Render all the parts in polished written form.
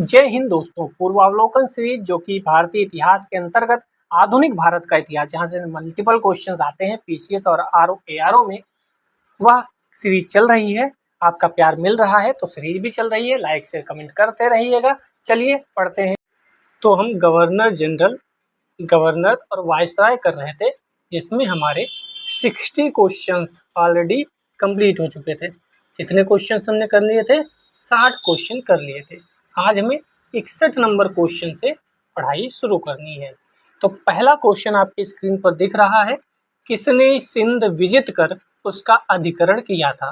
जय हिंद दोस्तों। पूर्वावलोकन सीरीज जो कि भारतीय इतिहास के अंतर्गत आधुनिक भारत का इतिहास, जहां से मल्टीपल क्वेश्चंस आते हैं पीसीएस और आरओ एआरओ में, वह सीरीज चल रही है। आपका प्यार मिल रहा है तो सीरीज भी चल रही है। लाइक शेयर कमेंट करते रहिएगा। चलिए पढ़ते हैं। तो हम गवर्नर और वाइसराय कर रहे थे, जिसमें हमारे 60 क्वेश्चंस ऑलरेडी कंप्लीट हो चुके थे। कितने क्वेश्चंस हमने कर लिए थे? 60 क्वेश्चन कर लिए थे। आज हमें 61 नंबर क्वेश्चन से पढ़ाई शुरू करनी है। तो पहला क्वेश्चन आपकी स्क्रीन पर दिख रहा है, किसने सिंध विजित कर उसका अधिकरण किया था?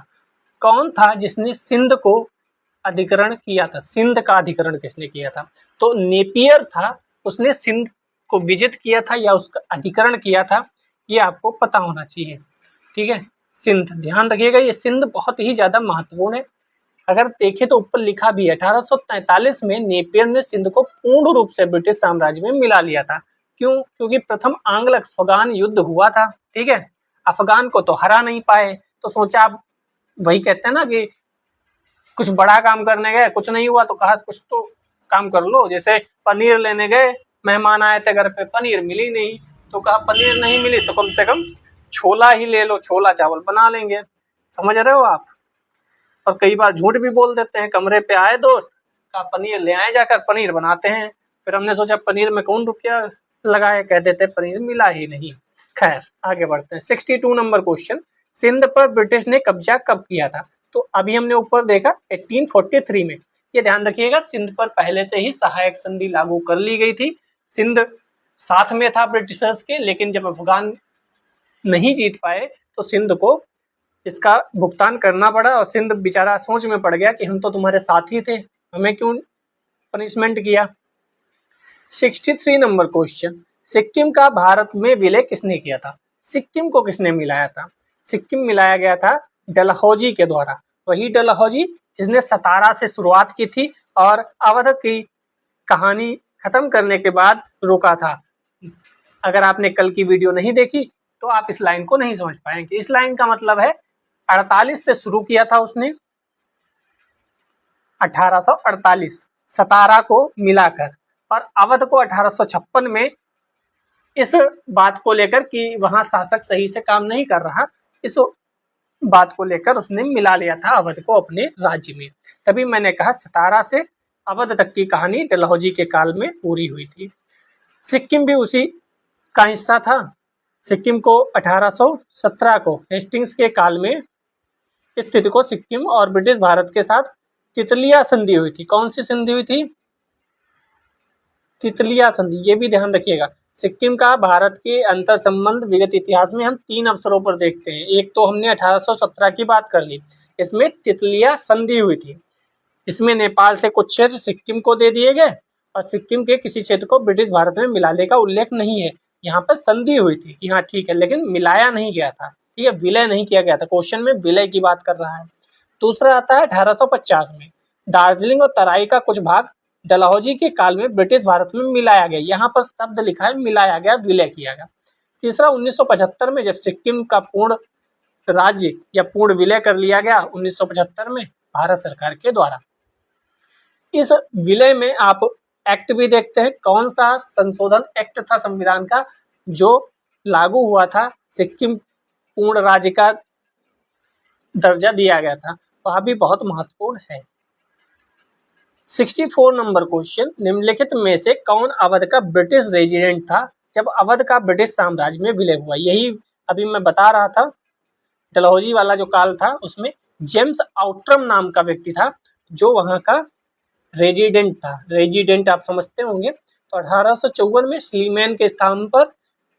कौन था जिसने सिंध को अधिकरण किया था? सिंध का अधिकरण किसने किया था? तो नेपियर था, उसने सिंध को विजित किया था या उसका अधिकरण किया था, ये आपको पता होना चाहिए। ठीक है, सिंध ध्यान रखिएगा, ये सिंध बहुत ही ज्यादा महत्वपूर्ण है। अगर देखें तो ऊपर लिखा भी है 1843 में नेपियर ने सिंध को पूर्ण रूप से ब्रिटिश साम्राज्य में मिला लिया था। क्यों? क्योंकि प्रथम आंग्ल अफगान युद्ध हुआ था। ठीक है, अफगान को तो हरा नहीं पाए, तो सोचा, आप वही कहते हैं ना कि कुछ बड़ा काम करने गए, कुछ नहीं हुआ तो कहा कुछ तो काम कर लो। जैसे पनीर लेने गए, मेहमान आए थे घर पे, पनीर मिली नहीं तो कहा पनीर नहीं मिली तो कम से कम छोला ही ले लो, छोला चावल बना लेंगे। समझ रहे हो आप? और कई बार झूठ भी बोल देते हैं। कमरे पे आए दोस्त, कहा पनीर ले आए, जाकर पनीर बनाते हैं। फिर हमने सोचा पनीर में कौन रुपया लगाए, कह देते पनीर मिला ही नहीं। खैर आगे बढ़ते हैं। 62 नंबर क्वेश्चन, सिंध पर ब्रिटिश ने कब्जा कब किया था? तो अभी हमने ऊपर देखा 1843 में। ये ध्यान रखिएगा, सिंध पर पहले से ही सहायक संधि लागू कर ली गई थी। सिंध साथ में था ब्रिटिशर्स के, लेकिन जब अफगान नहीं जीत पाए तो सिंध को इसका भुगतान करना पड़ा और सिंध बेचारा सोच में पड़ गया कि हम तो तुम्हारे साथी थे, हमें क्यों पनिशमेंट किया। 63 नंबर क्वेश्चन, सिक्किम का भारत में विलय किसने किया था? सिक्किम को किसने मिलाया था? सिक्किम मिलाया गया था डलहौजी के द्वारा। वही डलहौजी जिसने सतारा से शुरुआत की थी और अवध की कहानी खत्म करने के बाद रोका था। अगर आपने कल की वीडियो नहीं देखी तो आप इस लाइन को नहीं समझ पाएंगे। इस लाइन का मतलब है 48 से शुरू किया था उसने, 1848 सतारा को मिलाकर, और अवध को 1856 में इस बात को लेकर कि वहां शासक सही से काम नहीं कर रहा, इस बात को लेकर उसने मिला लिया था अवध को अपने राज्य में। तभी मैंने कहा सतारा से अवध तक की कहानी डलहौजी के काल में पूरी हुई थी। सिक्किम भी उसी का हिस्सा था। सिक्किम को 1817 को हेस्टिंग्स के काल में स्थिति को सिक्किम और ब्रिटिश भारत के साथ तितलिया संधि हुई थी। कौन सी संधि हुई थी? तितलिया संधि। ये भी ध्यान रखिएगा, सिक्किम का भारत के अंतर संबंध विगत इतिहास में हम 3 अवसरों पर देखते हैं। एक तो हमने 1817 की बात कर ली, इसमें तितलिया संधि हुई थी। इसमें नेपाल से कुछ क्षेत्र सिक्किम को दे दिए गए और सिक्किम के किसी क्षेत्र को ब्रिटिश भारत में मिलाने का उल्लेख नहीं है। यहाँ पर संधि हुई थी कि हाँ ठीक है, लेकिन मिलाया नहीं गया था। ठीक है, विलय नहीं किया गया था। क्वेश्चन में विलय की बात कर रहा है। दूसरा आता है 1850 में दार्जिलिंग और तराई का कुछ भाग डलहौजी के काल में ब्रिटिश भारत में मिलाया गया। यहाँ पर शब्द लिखा है मिलाया गया, विलय किया गया। तीसरा 1975 में जब सिक्किम का पूर्ण राज्य या पूर्ण विलय कर लिया गया 1975 में भारत सरकार के द्वारा। इस विलय में आप एक्ट भी देखते हैं, कौन सा संशोधन एक्ट था संविधान का जो लागू हुआ था, सिक्किम पूर्ण राज्य का दर्जा दिया गया था, वह भी बहुत महत्वपूर्ण है। 64 नंबर क्वेश्चन, निम्नलिखित में से कौन अवध का ब्रिटिश रेजिडेंट था जब अवध का ब्रिटिश साम्राज्य में विलय हुआ? यही अभी मैं बता रहा था, डलहौजी वाला जो काल था उसमें जेम्स आउट्रम नाम का व्यक्ति था जो वहां का रेजिडेंट था। रेजिडेंट आप समझते होंगे। तो 1854 में स्लीमैन के स्थान पर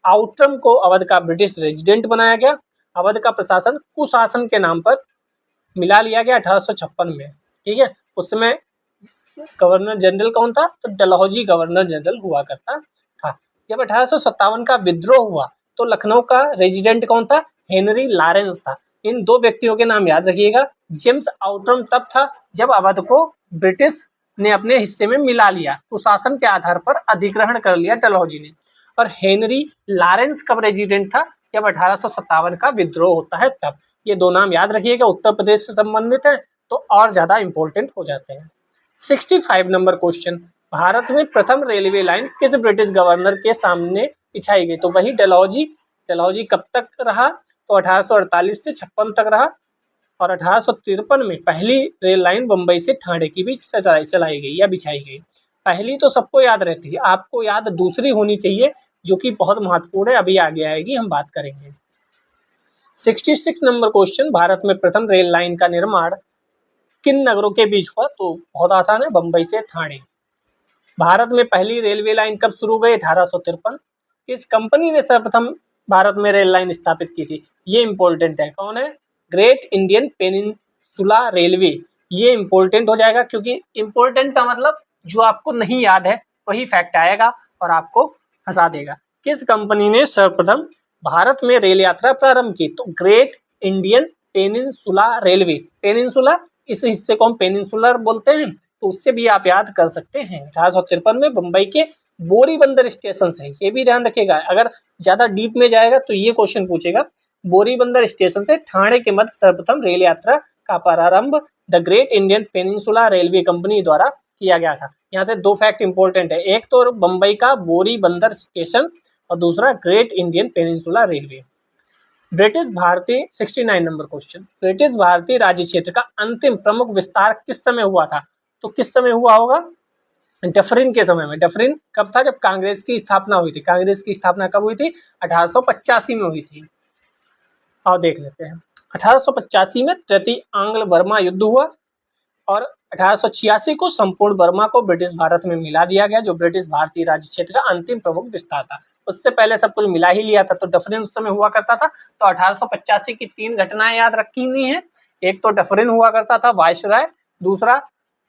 आउट्रम को अवध का ब्रिटिश रेजिडेंट बनाया गया। अवध का प्रशासन कुशासन के नाम पर मिला लिया गया 1856 में। ठीक है, उस समय गवर्नर जनरल कौन था? तो डलहौजी गवर्नर जनरल हुआ करता था। जब 1857 का विद्रोह हुआ तो लखनऊ का रेजिडेंट कौन था? हेनरी लॉरेंस था। इन दो व्यक्तियों के नाम याद रखिएगा। जेम्स आउट्रम तब था जब अवध को ब्रिटिश ने अपने हिस्से में मिला लिया, कुशासन के आधार पर अधिग्रहण कर लिया डलहौजी ने। और हेनरी लॉरेंस कब रेजिडेंट था? जब 1857 का विद्रोह होता है तब। ये दो नाम याद रखिएगा, उत्तर प्रदेश से संबंधित है तो और ज्यादा इंपॉर्टेंट हो जाते हैं। 65 नंबर क्वेश्चन, भारत में प्रथम रेलवे लाइन किस ब्रिटिश गवर्नर के सामने बिछाई गई? तो वही डलहौजी। डलहौजी कब तक रहा? तो 1848 से 56 तक रहा। और 1853 में पहली रेल लाइन बम्बई से ठाणे की भी चलाई गई या बिछाई गई। पहली तो सबको याद रहती है, आपको याद दूसरी होनी चाहिए जो कि बहुत महत्वपूर्ण है, अभी आगे आएगी, हम बात करेंगे। 66 नंबर क्वेश्चन, भारत में प्रथम रेल लाइन का निर्माण किन नगरों के बीच हुआ? तो बहुत आसान है, बम्बई से ठाणे। भारत में पहली रेलवे लाइन कब शुरू हुई? 1853। किस कंपनी ने सर्वप्रथम भारत में रेल लाइन स्थापित की थी? ये इंपॉर्टेंट है, कौन है? Great Indian peninsula railway. ये इंपॉर्टेंट हो जाएगा क्योंकि इंपॉर्टेंट का मतलब जो आपको नहीं याद है वही फैक्ट आएगा और आपको फंसा देगा। किस कंपनी ने सर्वप्रथम भारत में रेल यात्रा प्रारंभ की? तो great Indian peninsula railway. Peninsula, इस हिस्से को हम पेनिनसुलर बोलते हैं, तो उससे भी आप याद कर सकते हैं। 1853 में बम्बई के बोरी बंदर स्टेशन से, ये भी ध्यान रखिएगा, अगर ज्यादा डीप में जाएगा तो ये क्वेश्चन पूछेगा। बोरी बंदर स्टेशन से ठाणे के मध्य सर्वप्रथम रेल यात्रा का प्रारंभ the great Indian peninsula railway company द्वारा किया गया था। यहाँ से दो फैक्ट इंपॉर्टेंट है, एक तो बम्बई का बोरी बंदर स्टेशन और दूसरा great Indian peninsula railway. British भारतीय 69 नंबर क्वेश्चन, ब्रिटिश भारतीय राज्य क्षेत्र का अंतिम प्रमुख विस्तार किस समय हुआ था? तो किस समय हुआ होगा? डफरिन के समय में। डफरिन कब था? जब कांग्रेस की स्थापना हुई थी। कांग्रेस की स्थापना कब हुई थी? 1885 में हुई थी। आओ देख लेते हैं। 1885 में तृतीय आंग्ल बर्मा युद्ध हुआ और 1886 को संपूर्ण बर्मा को ब्रिटिश भारत में मिला दिया गया, जो ब्रिटिश भारतीय राज्य क्षेत्र का अंतिम प्रमुख विस्तार था। उससे पहले सब कुछ मिला ही लिया था, तो डफरिन उस समय हुआ करता था। तो 1885 की 3 घटनाएं याद रखनी है। एक तो डफरिन हुआ करता था वायसराय, दूसरा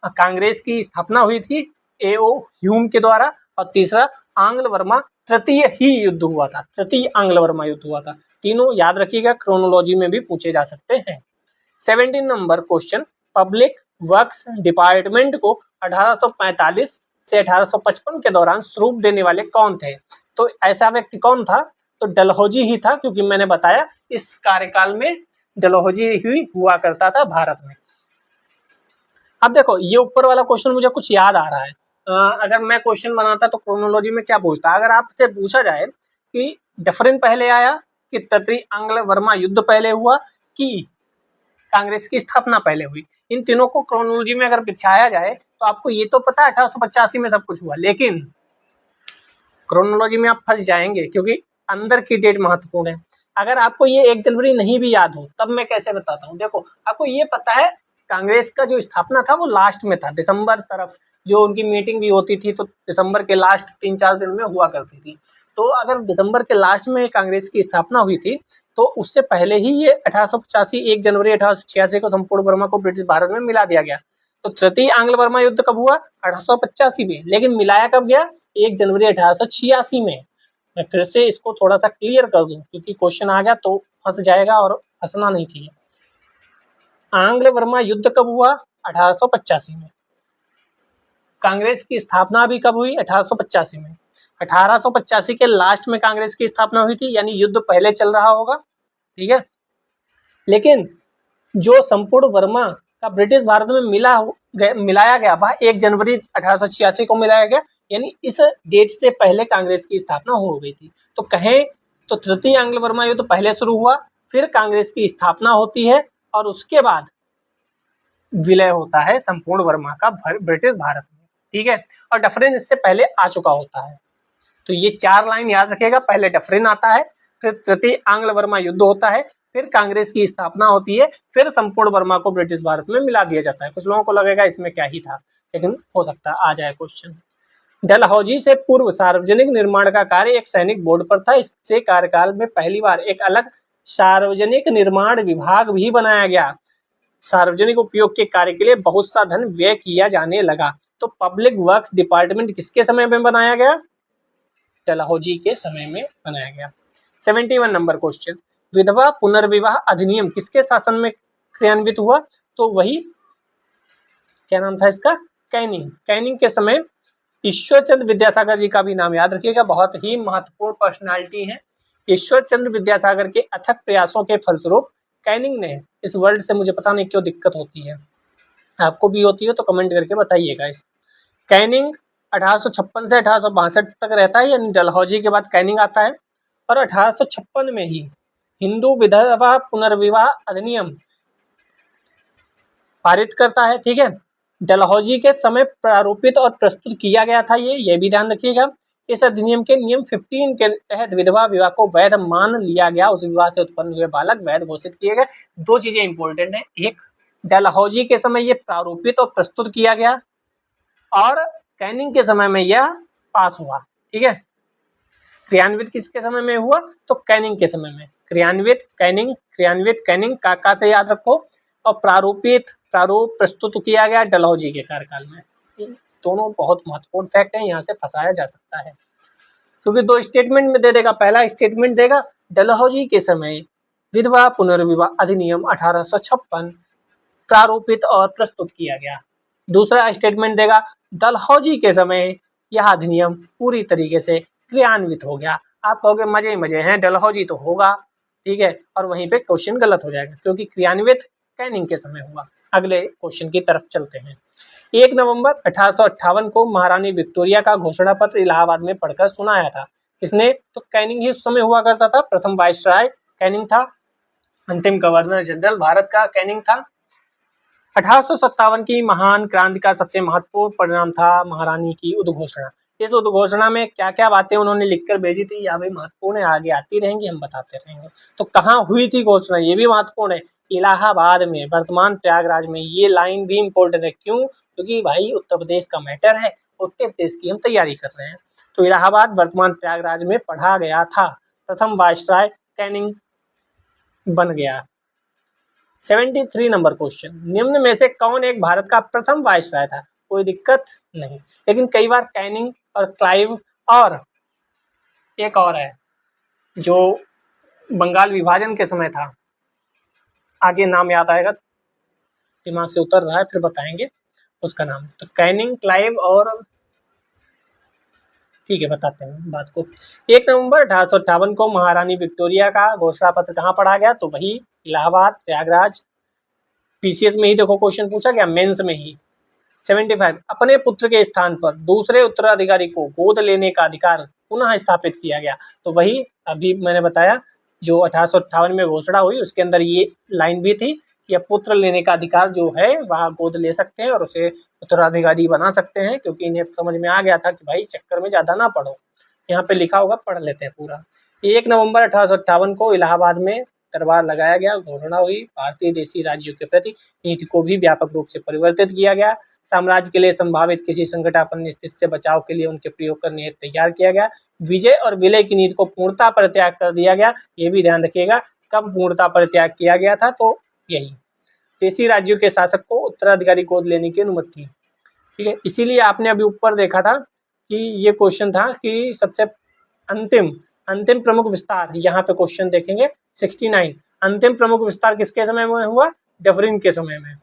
कांग्रेस की स्थापना हुई थी A.O. ह्यूम के द्वारा, और तीसरा आंग्ल बर्मा तृतीय ही युद्ध हुआ था। तृतीय आंग्ल बर्मा युद्ध हुआ था। तीनों याद रखिएगा, क्रोनोलॉजी में भी पूछे जा सकते हैं। 17 number question, public works department को 1845 से 1855 के दौरान स्वरूप देने वाले कौन थे? तो ऐसा व्यक्ति कौन था? तो डलहौजी ही था, क्योंकि मैंने बताया इस कार्यकाल में डलहौजी ही हुआ करता था भारत में। अब देखो, ये ऊपर वाला क्वेश्चन मुझे कुछ याद आ रहा है। अगर मैं क्वेश्चन बनाता तो क्रोनोलॉजी में क्या पूछता? अगर आपसे पूछा जाए कि डफरिन पहले आया, कि तृतीय आंग्ल बर्मा युद्ध पहले हुआ, कि कांग्रेस की स्थापना पहले हुई, इन तीनों को क्रोनोलॉजी में अगर बिछाया जाए तो आपको ये तो पता है 1885 में सब कुछ हुआ, लेकिन क्रोनोलॉजी में आप फंस जाएंगे क्योंकि अंदर की डेट महत्वपूर्ण है। अगर आपको ये 1 जनवरी नहीं भी याद हो तब मैं कैसे बताता हूँ। देखो, आपको ये पता है कांग्रेस का जो स्थापना था वो लास्ट में था, दिसंबर तरफ जो उनकी मीटिंग भी होती थी, तो दिसंबर के लास्ट 3-4 दिन में हुआ करती थी। तो अगर दिसंबर के लास्ट में कांग्रेस की स्थापना हुई थी तो उससे पहले ही ये 1885 1 जनवरी 1886 को संपूर्ण बर्मा को ब्रिटिश भारत में मिला दिया गया। तो तृतीय आंग्ल बर्मा युद्ध कब हुआ? 1885 में, लेकिन मिलाया कब गया? 1 जनवरी 1886 में। मैं फिर से इसको थोड़ा सा क्लियर कर दूं क्योंकि क्वेश्चन आ गया तो फंस जाएगा और फंसना नहीं चाहिए। आंग्ल बर्मा युद्ध कब हुआ? 1885 में। कांग्रेस की स्थापना भी कब हुई? 1885 में। 1885 के लास्ट में कांग्रेस की स्थापना हुई थी, यानी युद्ध पहले चल रहा होगा, ठीक है। लेकिन जो संपूर्ण बर्मा का ब्रिटिश भारत में मिलाया गया वह 1 जनवरी 1886 को मिलाया गया, यानी इस डेट से पहले कांग्रेस की स्थापना हो गई थी। तो कहें तो तृतीय आंग्ल बर्मा युद्ध पहले शुरू हुआ, फिर कांग्रेस की स्थापना होती है और उसके बाद विलय होता है संपूर्ण बर्मा का ब्रिटिश भारत में, ठीक है। और डफरिन इससे पहले आ चुका होता है। तो ये 4 लाइन याद रखिएगा, पहले डफरिन आता है, फिर तृतीय आंग्ल बर्मा युद्ध होता है, फिर कांग्रेस की स्थापना होती है, फिर संपूर्ण बर्मा को ब्रिटिश भारत में मिला दिया जाता है। कुछ लोगों को लगेगा इसमें क्या ही था, लेकिन हो सकता है आ जाए क्वेश्चन। डलहौजी से पूर्व सार्वजनिक निर्माण का कार्य एक सैनिक बोर्ड पर था। इससे कार्यकाल में पहली बार एक अलग सार्वजनिक निर्माण विभाग भी बनाया गया। सार्वजनिक उपयोग के कार्य के लिए बहुत सा धन व्यय किया जाने लगा। तो पब्लिक वर्क्स डिपार्टमेंट किसके समय में बनाया गया? डलहौजी के समय में बनाया गया। 71 नंबर क्वेश्चन, विधवा पुनर्विवाह अधिनियम किसके शासन में क्रियान्वित हुआ? तो वही क्या नाम था इसका? कैनिंग। कैनिंग के समय ईश्वरचंद्र विद्यासागर जी का भी नाम याद रखिएगा, बहुत ही महत्वपूर्ण पर्सनालिटी है। ईश्वरचंद्र विद्यासागर के अथक प्रयासों के फलस्वरूप कैनिंग ने, इस वर्ड से मुझे पता नहीं क्यों दिक्कत होती है, आपको भी होती है तो कमेंट करके बताइएगा। इस कैनिंग 1856 से 1862 तक रहता है, यानी डलहौजी के बाद कैनिंग आता है। और 1856 में ही हिंदू विधवा पुनर्विवाह अधिनियम पारित करता है। ठीक है, डलहौजी के समय प्रारूपित और प्रस्तुत किया गया था ये भी ध्यान रखिएगा। इस अधिनियम के नियम 15 के तहत विधवा विवाह को वैध मान लिया गया, उस विवाह से उत्पन्न हुए बालक वैध घोषित किए गए। दो चीजें इंपॉर्टेंट है, एक डलहौजी के समय ये प्रारूपित और प्रस्तुत किया गया, और कैनिंग के समय में यह पास हुआ। ठीक है, क्रियान्वित किसके समय में हुआ, तो कैनिंग के समय में। क्रियान्वित कैनिंग का से याद रखो, और प्रारूप प्रस्तुत किया गया डलहौजी के कार्यकाल में। दोनों बहुत महत्वपूर्ण फैक्ट है, यहाँ से फंसाया जा सकता है क्योंकि दो स्टेटमेंट में दे देगा। पहला स्टेटमेंट देगा डलहौजी के समय विधवा पुनर्विवाह अधिनियम 1856 प्रारूपित और प्रस्तुत किया गया। दूसरा स्टेटमेंट देगा डलहौजी के समय यह अधिनियम पूरी तरीके से क्रियान्वित हो गया। आप कहोगे मजे ही मजे हैं, डलहौजी तो होगा, ठीक है, और वहीं पे क्वेश्चन गलत हो जाएगा क्योंकि क्रियान्वित कैनिंग के समय हुआ। अगले क्वेश्चन की तरफ चलते हैं। 1 नवंबर 1858 को महारानी विक्टोरिया का घोषणा पत्र इलाहाबाद में पढ़कर सुनाया था। किसने, तो कैनिंग ही उस समय हुआ करता था। प्रथम वाइसराय कैनिंग था, अंतिम गवर्नर जनरल भारत का कैनिंग था। 1857 की महान क्रांति का सबसे महत्वपूर्ण परिणाम था महारानी की उद्घोषणा। इस उद्घोषणा में क्या क्या बातें उन्होंने लिखकर भेजी थी, यह भी महत्वपूर्ण है, आगे आती रहेंगी, हम बताते रहेंगे। तो कहाँ हुई थी घोषणा, ये भी महत्वपूर्ण है, इलाहाबाद में, वर्तमान प्रयागराज में। ये लाइन भी इम्पोर्टेंट है, क्यों, क्योंकि भाई उत्तर प्रदेश का मैटर है, उत्तर प्रदेश की हम तैयारी कर रहे हैं। तो इलाहाबाद वर्तमान प्रयागराज में पढ़ा गया था। प्रथम वाइसराय कैनिंग बन गया। 73 नंबर क्वेश्चन, निम्न में से कौन एक भारत का प्रथम वाइसराय था। कोई दिक्कत नहीं, लेकिन कई बार कैनिंग और क्लाइव और एक और है जो बंगाल विभाजन के समय था, आगे नाम याद आएगा, दिमाग से उतर रहा है, फिर बताएंगे उसका नाम। तो कैनिंग, क्लाइव और, ठीक है बताते हैं बात को। 1 नवंबर 1858 को महारानी विक्टोरिया का घोषणा पत्र कहाँ पढ़ा गया, तो वही इलाहाबाद, प्रयागराज। पीसीएस में ही देखो क्वेश्चन पूछा गया, मेंस में ही। 75 अपने पुत्र के स्थान पर दूसरे उत्तराधिकारी को गोद लेने का अधिकार पुनः स्थापित किया गया। तो वही अभी मैंने बताया जो 1858 में घोषणा हुई, उसके अंदर ये लाइन भी थी कि अब पुत्र लेने का अधिकार जो है वह गोद ले सकते हैं और उसे उत्तराधिकारी बना सकते हैं, क्योंकि इन्हें समझ में आ गया था कि भाई चक्कर में ज़्यादा ना पढ़ो, यहाँ पे लिखा होगा पढ़ लेते हैं पूरा। 1 नवंबर 1858 को इलाहाबाद में दरबार लगाया गया, घोषणा हुई। भारतीय देशी राज्यों के प्रति नीति को भी व्यापक रूप से परिवर्तित किया गया। साम्राज्य के लिए संभावित किसी संकटापन्न स्थिति से बचाव के लिए उनके प्रयोग करने हेतु तैयार किया गया। विजय और विलय की नीति को पूर्णता परित्याग कर दिया गया। ये भी ध्यान रखिएगा कब पूर्णता परित्याग किया गया था, तो यही देशी राज्यों के शासक को उत्तराधिकारी गोद लेने की अनुमति थी। ठीक है, इसीलिए आपने अभी ऊपर देखा था कि ये क्वेश्चन था कि सबसे अंतिम प्रमुख विस्तार, यहाँ पे क्वेश्चन देखेंगे 69, अंतिम प्रमुख विस्तार किसके समय में हुआ, डफरिन के समय में,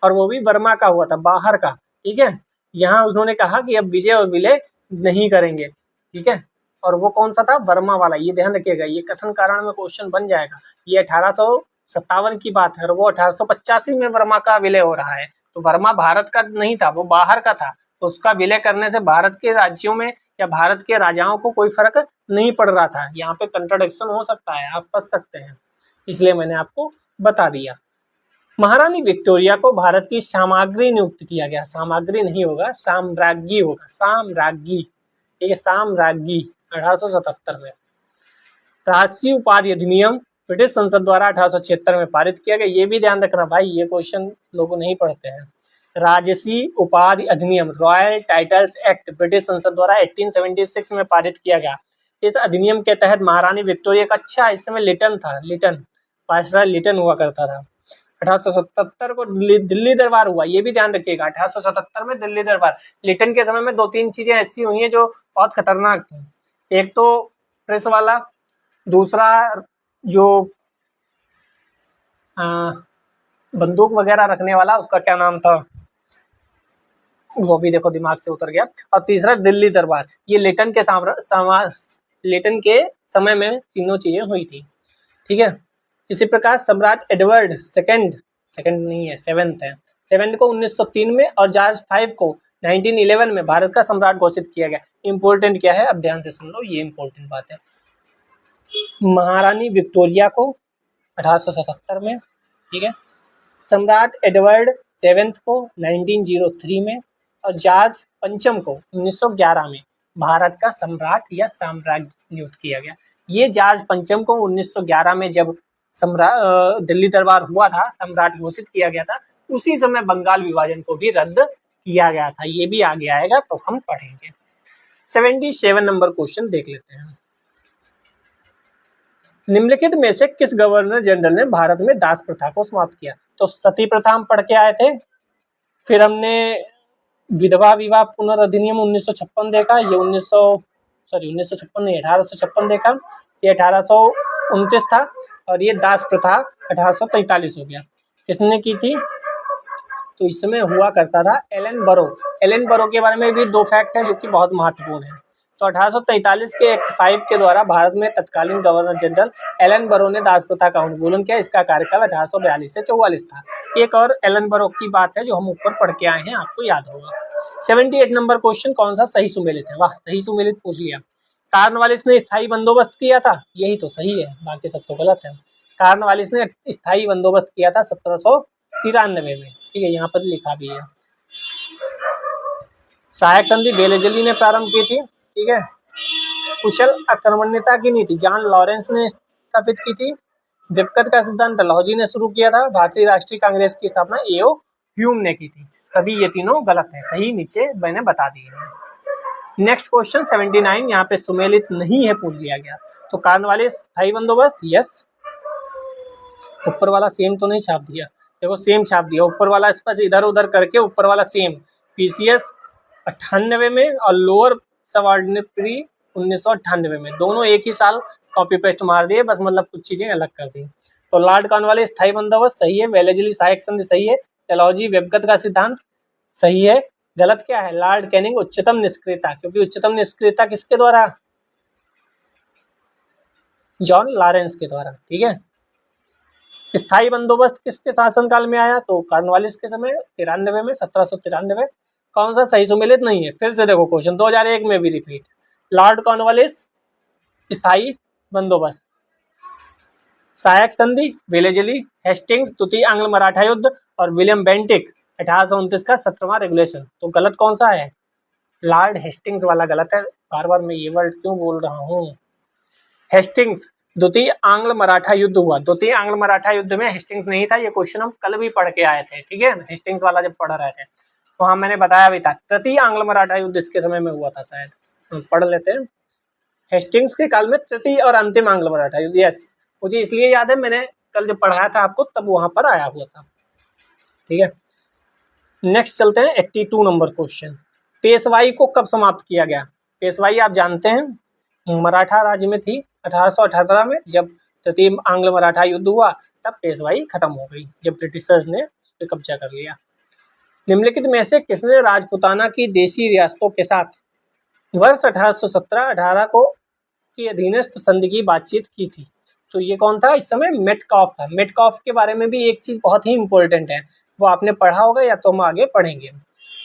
और वो भी बर्मा का हुआ था, बाहर का। ठीक है, यहाँ उन्होंने कहा कि अब विजय और विलय नहीं करेंगे। ठीक है, और वो कौन सा था, बर्मा वाला, ये ध्यान रखिएगा, ये कथन कारण में क्वेश्चन बन जाएगा। ये 1857 की बात है और वो 1885 में बर्मा का विलय हो रहा है। तो बर्मा भारत का नहीं था, वो बाहर का था, तो उसका विलय करने से भारत के राज्यों में या भारत के राजाओं को कोई फर्क नहीं पड़ रहा था। यहाँ पे कंट्राडिक्शन हो सकता है, आप फंस सकते हैं, इसलिए मैंने आपको बता दिया। महारानी विक्टोरिया को भारत की साम्राज्ञी नियुक्त किया गया, सामग्री नहीं होगा, साम्राज्ञी होगा, साम्राज्ञी। ठीक है, साम्राज्ञी 1877 में। राजसी उपाधि अधिनियम ब्रिटिश संसद द्वारा 1876 में पारित किया गया। ये भी ध्यान रखना भाई, ये क्वेश्चन लोग नहीं पढ़ते हैं। राजसी उपाधि अधिनियम, रॉयल टाइटल्स एक्ट, ब्रिटिश संसद द्वारा 1876 में पारित किया गया। इस अधिनियम के तहत महारानी विक्टोरिया का, अच्छा इस समय लिटन था, लिटन वाइसराय लिटन हुआ करता था। 1877 को दिल्ली दरबार हुआ, ये भी ध्यान रखिएगा, 1877 में दिल्ली दरबार। लिटन के समय में 2-3 चीजें ऐसी हुई हैं जो बहुत खतरनाक थी। एक तो प्रेस वाला, दूसरा जो बंदूक वगैरह रखने वाला, उसका क्या नाम था, वो भी देखो दिमाग से उतर गया, और तीसरा दिल्ली दरबार। ये लिटन के समय में तीनों चीजें हुई थी। ठीक है, इसी प्रकार सम्राट एडवर्ड सेकंड नहीं है, 7th है, 7 को 1903 में और जॉर्ज 5 को 1911 में भारत का सम्राट घोषित किया गया। इंपॉर्टेंट क्या है, अब ध्यान से सुन लो, ये इंपॉर्टेंट बात है। महारानी विक्टोरिया को 1877 में, ठीक है, सम्राट एडवर्ड 7 को 1903 में और जॉर्ज पंचम को 1911 में भारत का सम्राट या साम्राज्ञी नियुक्त किया गया। ये जॉर्ज पंचम को 1911 में जब दिल्ली दरबार हुआ था, सम्राट घोषित किया गया था, उसी समय बंगाल विभाजन को भी रद्द किया गया था। ये भी आगे आएगा तो हम पढ़ेंगे। 77 नंबर क्वेश्चन देख लेते हैं। निम्नलिखित में से किस गवर्नर जनरल ने भारत में दास प्रथा को समाप्त किया? तो सती प्रथा हम पढ़ के आए थे, फिर हमने विधवा विवाह पुनर्अधिनियम 1956 देखा, ये 1956 नहीं 1856 देखा, ये 1829 था, और ये दास प्रथा 1843 हो गया। किसने की थी? तो इसमें हुआ करता था एलन बरो। एलन बरो के बारे में भी दो फैक्ट हैं जो कि बहुत महत्वपूर्ण है। तो 1843 के एक्ट 5 के द्वारा भारत में तत्कालीन गवर्नर जनरल एलन बरो ने दास प्रथा का उन्मूलन किया। इसका कार्यकाल 1842 से 44 था। एक और एलन बरो की बात है जो हम ऊपर पढ़ के आए हैं, आपको याद होगा। 78 नंबर क्वेश्चन कौन सा सही सुमेलित है? वाह, सही सुमेलित पूछ लिया। कार्नवालिस ने स्थायी बंदोबस्त किया था, यही तो सही है, बाकी सब तो गलत है। कार्नवालिस ने स्थायी बंदोबस्त किया था 1793 में, ठीक है, यहाँ पर लिखा भी है। सहायक संधि वेलेजली ने प्रारंभ की थी, ठीक है। कुशल अकर्मण्यता की नीति जॉन लॉरेंस ने स्थापित की थी। दिक्कत का सिद्धांत डलहौजी ने शुरू किया था। भारतीय राष्ट्रीय कांग्रेस की स्थापना एओ ह्यूम ने की थी। तभी ये तीनों गलत है, सही नीचे मैंने बता दिए हैं। नेक्स्ट क्वेश्चन 79, यहाँ पे सुमेलित नहीं है पूछ लिया गया। तो कार्नवालिस स्थायी बंदोबस्त, यस। ऊपर वाला सेम तो नहीं छाप दिया, देखो सेम छाप दिया, ऊपर वाला इस पर इधर उधर करके ऊपर वाला सेम। पीसीएस 98 में और लोअर सबऑर्डिनरी 1998 में, दोनों एक ही साल कॉपी पेस्ट मार दिए, बस मतलब कुछ चीजें अलग कर दी। तो लॉर्ड कॉर्नवालिस स्थायी बंदोबस्त सही है, वेलेजली सहायक संधि सही है, डलहौजी व्यवगत का सिद्धांत सही है। गलत क्या है? लॉर्ड कैनिंग उच्चतम निष्क्रियता, क्योंकि उच्चतम निष्क्रियता किसके द्वारा? जॉन लॉरेंस के द्वारा, ठीक है। स्थायी बंदोबस्त किसके शासनकाल में आया? तो कॉर्नवालिस के समय 93 में, 1793। कौन सा सही सुमेलित नहीं है? फिर से देखो क्वेश्चन 2001 में भी रिपीट। लॉर्ड कॉर्नवालिस स्थायी बंदोबस्त, सहायक संधि वेलेजली, हेस्टिंग्स द्वितीय आंग्ल मराठा युद्ध और विलियम बेंटिक 1829 का 17वां रेगुलेशन। तो गलत कौन सा है? लॉर्ड हेस्टिंग्स वाला गलत है। बार बार मैं ये वर्ड क्यों बोल रहा हूँ? हेस्टिंग्स द्वितीय आंग्ल मराठा युद्ध हुआ। द्वितीय आंग्ल मराठा युद्ध में हेस्टिंग्स नहीं था, ये क्वेश्चन हम कल भी पढ़ के आए थे, ठीक है। हेस्टिंग्स वाला जब पढ़ रहे थे वहां मैंने बताया भी था। तृतीय आंग्ल मराठा युद्ध इसके समय में हुआ था, शायद हम पढ़ लेते हैं। हेस्टिंग्स के काल में तृतीय और अंतिम आंग्ल मराठा युद्ध, यस, मुझे इसलिए याद है, मैंने कल जब पढ़ाया था आपको तब वहां पर आया हुआ था, ठीक है। नेक्स्ट चलते हैं 82 नंबर क्वेश्चन। पेशवाई को कब समाप्त किया गया? पेशवाई आप जानते हैं मराठा राज्य में थी। 1818 में जब तृतीय आंग्ल मराठा युद्ध हुआ तब पेशवाई खत्म हो गई, जब ब्रिटिशर्स ने उस पर कब्जा कर लिया। निम्नलिखित में से किसने राजपुताना की देशी रियासतों के साथ वर्ष 1817-18 को की अधीनस्थ संधि की बातचीत की थी? तो ये कौन था? इस समय मेटकॉफ था। मेटकॉफ के बारे में भी एक चीज बहुत ही इंपॉर्टेंट है, वो आपने पढ़ा होगा या तो हम आगे पढ़ेंगे।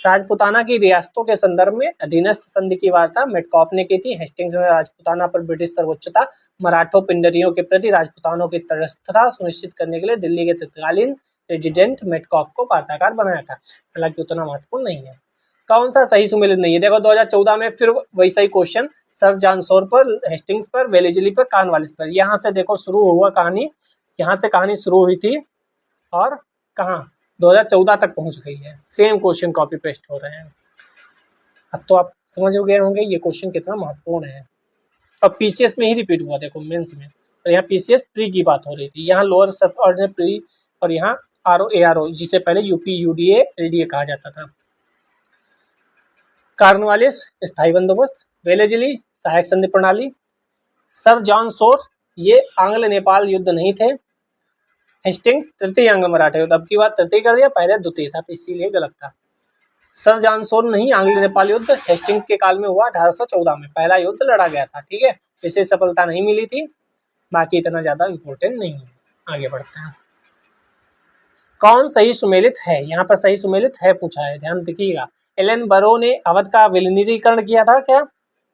राजपुताना की रियासतों के संदर्भ में अधीनस्थ संधि की वार्ता मेटकॉफ ने की थी। हेस्टिंग्स ने राजपुताना पर ब्रिटिश सर्वोच्चता, मराठों पिंडरियों के प्रति राजपुतानों की तटस्थता सुनिश्चित करने के लिए दिल्ली के तत्कालीन रेजिडेंट मेटकॉफ को वार्ताकार बनाया था। हालांकि उतना महत्वपूर्ण नहीं है। कौन सा सही सुमेलित नहीं है? देखो 2014 में फिर वैसा ही क्वेश्चन, सर जॉन शोर पर, हेस्टिंग्स पर, वेलेजली पर, कॉर्नवालिस पर। यहाँ से देखो शुरू हुआ कहानी, यहाँ से कहानी शुरू हुई थी और कहाँ 2014 तक पहुंच गई है। सेम क्वेश्चन कॉपी पेस्ट हो रहे हैं। अब तो आप समझ गए होंगे ये क्वेश्चन कितना महत्वपूर्ण है। अब पीसीएस में ही रिपीट हुआ, देखो मेंस में, और यहाँ पीसीएस प्री की बात हो रही थी, यहाँ लोअर सब ऑर्डिनरी प्री, और यहाँ आरओ एआरओ, जिसे पहले यूपी यूडीए एलडीए कहा जाता था। कॉर्नवालिस स्थायी बंदोबस्त, वेलेजली सहायक संधि प्रणाली, सर जॉन शोर ये आंग्ल नेपाल युद्ध नहीं थे, हेस्टिंग्स तृतीय आंग्ल मराठा युद्ध, अब की बात तृतीय कर दिया, पहले द्वितीय था तो इसीलिए गलत था। सर जॉन शोर नहीं, आंग्ल नेपाल युद्ध हेस्टिंग्स के काल में हुआ 1814 में, पहला युद्ध लड़ा गया था, ठीक है। इसे सफलता नहीं मिली थी, बाकी इतना ज्यादा इंपॉर्टेंट नहीं है। आगे बढ़ते हैं। कौन सही सुमेलित है, यहाँ पर सही सुमेलित है पूछा है, ध्यान देखिएगा। एलन बरो ने अवध का विलीनीकरण किया था क्या?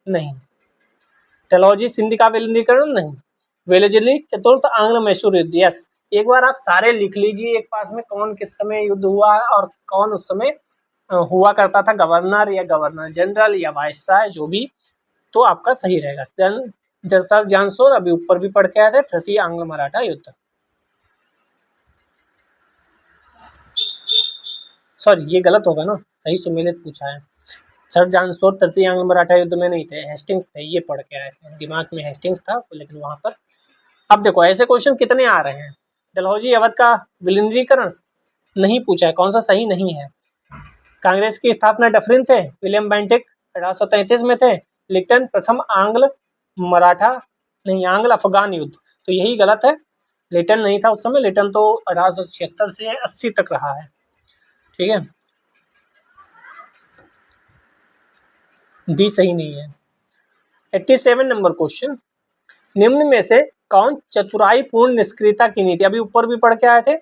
नहीं। डलहौजी सिंध का विलीनीकरण? नहीं। वेलेजली चतुर्थ आंग्ल मैसूर युद्ध? यस। एक बार आप सारे लिख लीजिए एक पास में, कौन किस समय युद्ध हुआ और कौन उस समय हुआ करता था, गवर्नर या गवर्नर जनरल या वाइसराय, जो भी, तो आपका सही रहेगा। सर जान अभी ऊपर भी पढ़ के आए थे, तृतीय आंग्ल मराठा युद्ध। सॉरी ये गलत होगा ना, सही सुमेलित पूछा है। सर जान तृतीय आंग्ल मराठा युद्ध में नहीं थे, हेस्टिंग्स थे, ये पढ़ के आए थे, दिमाग में हेस्टिंग्स था लेकिन वहां पर। अब देखो ऐसे क्वेश्चन कितने आ रहे हैं। डलहौजी अवध का विलीनीकरण नहीं पूछा है, कौन सा सही नहीं है। कांग्रेस की स्थापना डफरिन थे, विलियम बेंटिक 1833 में थे। लिप्टन प्रथम आंग्ल मराठा नहीं, आंग्ल अफगान युद्ध, तो यही गलत है। लिप्टन नहीं था उस समय, लिप्टन तो 1876 से 80 तक रहा है। ठीक है, डी सही नहीं है। 87 नंबर क्वेश्चन, निम्न में से कौन चतुराई पूर्ण निष्क्रियता की नीति, अभी ऊपर भी पढ़ के आए थे,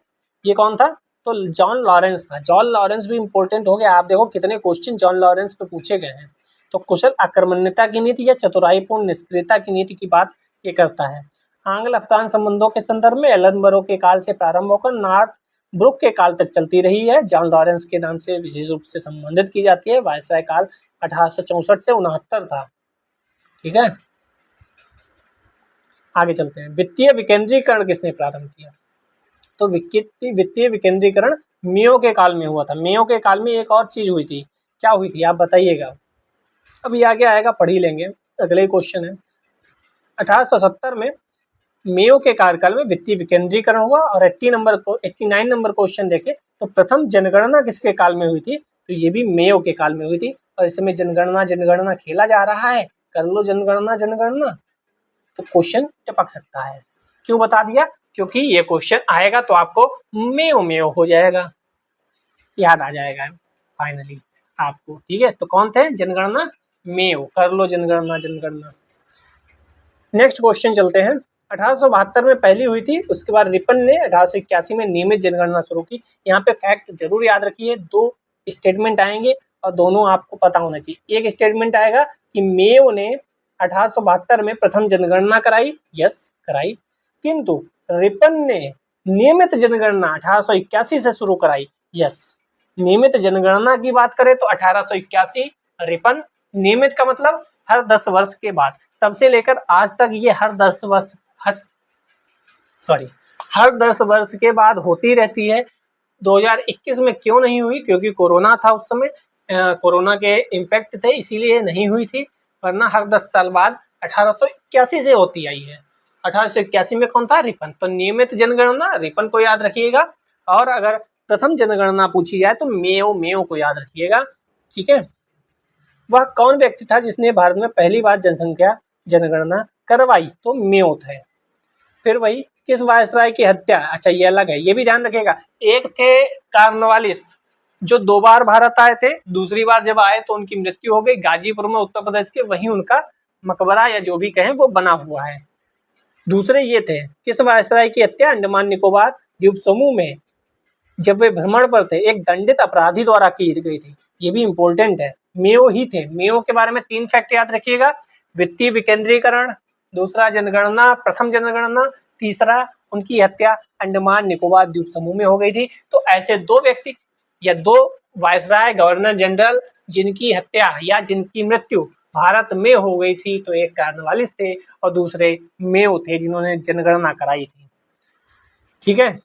ये कौन था? तो जॉन लॉरेंस था। जॉन लॉरेंस भी इंपॉर्टेंट हो गया। आप देखो कितने क्वेश्चन जॉन लॉरेंस पे पूछे गए हैं। तो कुशल आक्रमण्यता की नीति या चतुराई पूर्ण निष्क्रियता की नीति की बात ये करता है। आंग्ल अफगान संबंधों के संदर्भ में एलन बरो के काल से प्रारंभ होकर नॉर्थ ब्रुक के काल तक चलती रही है। जॉन लॉरेंस के नाम से विशेष रूप से संबंधित की जाती है। वायसराय काल 1864 से 69 था। ठीक है, आगे चलते हैं। वित्तीय विकेंद्रीकरण किसने प्रारंभ किया? तो वित्तीय विकेंद्रीकरण मेयो के काल में हुआ था। मेयो के काल में एक और चीज हुई थी, क्या हुई थी आप बताइएगा? अभी आगे आएगा, पढ़ ही लेंगे, अगले क्वेश्चन है। 1870 में मेयो के कार्यकाल में वित्तीय विकेंद्रीकरण हुआ। और 89 नंबर क्वेश्चन देखे तो प्रथम जनगणना किसके काल में हुई थी? तो ये भी मेयो के काल में हुई थी। और इस समय जनगणना खेला जा रहा है, कर लो जनगणना, तो क्वेश्चन टपक सकता है। क्यों बता दिया? क्योंकि ये क्वेश्चन आएगा तो आपको मेयो हो जाएगा, याद आ जाएगा फाइनली आपको। ठीक है, तो कौन थे? जनगणना मेयो, कर लो जनगणना। नेक्स्ट क्वेश्चन चलते हैं। 1872 में पहली हुई थी, उसके बाद रिपन ने 1881 में नियमित जनगणना शुरू की। यहाँ पे फैक्ट जरूर याद रखिए, दो स्टेटमेंट आएंगे और दोनों आपको पता होना चाहिए। एक स्टेटमेंट आएगा कि मेयो ने 1872 में प्रथम जनगणना कराई, यस कराई, किंतु रिपन ने नियमित जनगणना 1881 से शुरू कराई, यस। नियमित जनगणना की बात करें तो 1881 रिपन, नियमित का मतलब हर 10 वर्ष के बाद, तब से लेकर आज तक ये हर 10 वर्ष के बाद होती रहती है। 2021 में क्यों नहीं हुई? क्योंकि कोरोना था उस समय, कोरोना के इम्पैक्ट थे, इसीलिए नहीं हुई थी, वरना हर 10 साल बाद 1881 से होती आई है। 1881 में कौन था? रिपन। तो नियमित जनगणना रिपन को याद रखिएगा, और अगर प्रथम जनगणना पूछी जाए तो मेयो को याद रखिएगा। ठीक है, वह कौन व्यक्ति था जिसने भारत में पहली बार जनसंख्या जनगणना करवाई? तो मेयो थे। फिर वही, किस वायसराय की हत्या? अच्छा ये अलग है, ये भी ध्यान रखिएगा। एक थे कार्नवालिस, जो 2 बार भारत आए थे, दूसरी बार जब आए तो उनकी मृत्यु हो गई गाजीपुर में, उत्तर प्रदेश के, वहीं उनका मकबरा या जो भी कहें वो बना हुआ है। दूसरे ये थे, किस वायसराय की हत्या? अंडमान निकोबार द्वीप समूह में जब वे भ्रमण पर थे एक दंडित अपराधी द्वारा की गई थी। ये भी इंपॉर्टेंट है, मेयो ही थे। मेयो के बारे में 3 फैक्ट याद रखिएगा, वित्तीय विकेंद्रीकरण, दूसरा जनगणना, प्रथम जनगणना, तीसरा उनकी हत्या अंडमान निकोबार द्वीप समूह में हो गई थी। तो ऐसे 2 व्यक्ति या 2 वायसराय गवर्नर जनरल जिनकी हत्या या जिनकी मृत्यु भारत में हो गई थी, तो एक कार्नवालिस थे और दूसरे मेयो थे जिन्होंने जनगणना कराई थी। ठीक है,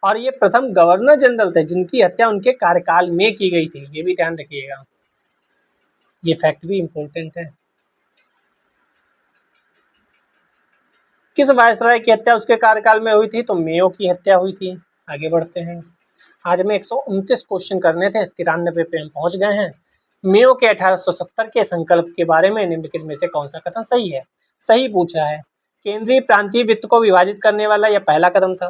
और ये प्रथम गवर्नर जनरल थे जिनकी हत्या उनके कार्यकाल में की गई थी, ये भी ध्यान रखिएगा, ये फैक्ट भी इंपॉर्टेंट है। किस वायसराय की हत्या उसके कार्यकाल में हुई थी? तो मेयो की हत्या हुई थी। आगे बढ़ते हैं, आज में 129 क्वेश्चन करने थे, 93 पे हम पहुंच गए हैं। मेयो के 1870 के संकल्प के बारे में निम्नलिखित में से कौन सा कथन सही है? सही पूछा है। केंद्रीय प्रांतीय वित्त को विभाजित करने वाला यह पहला कदम था।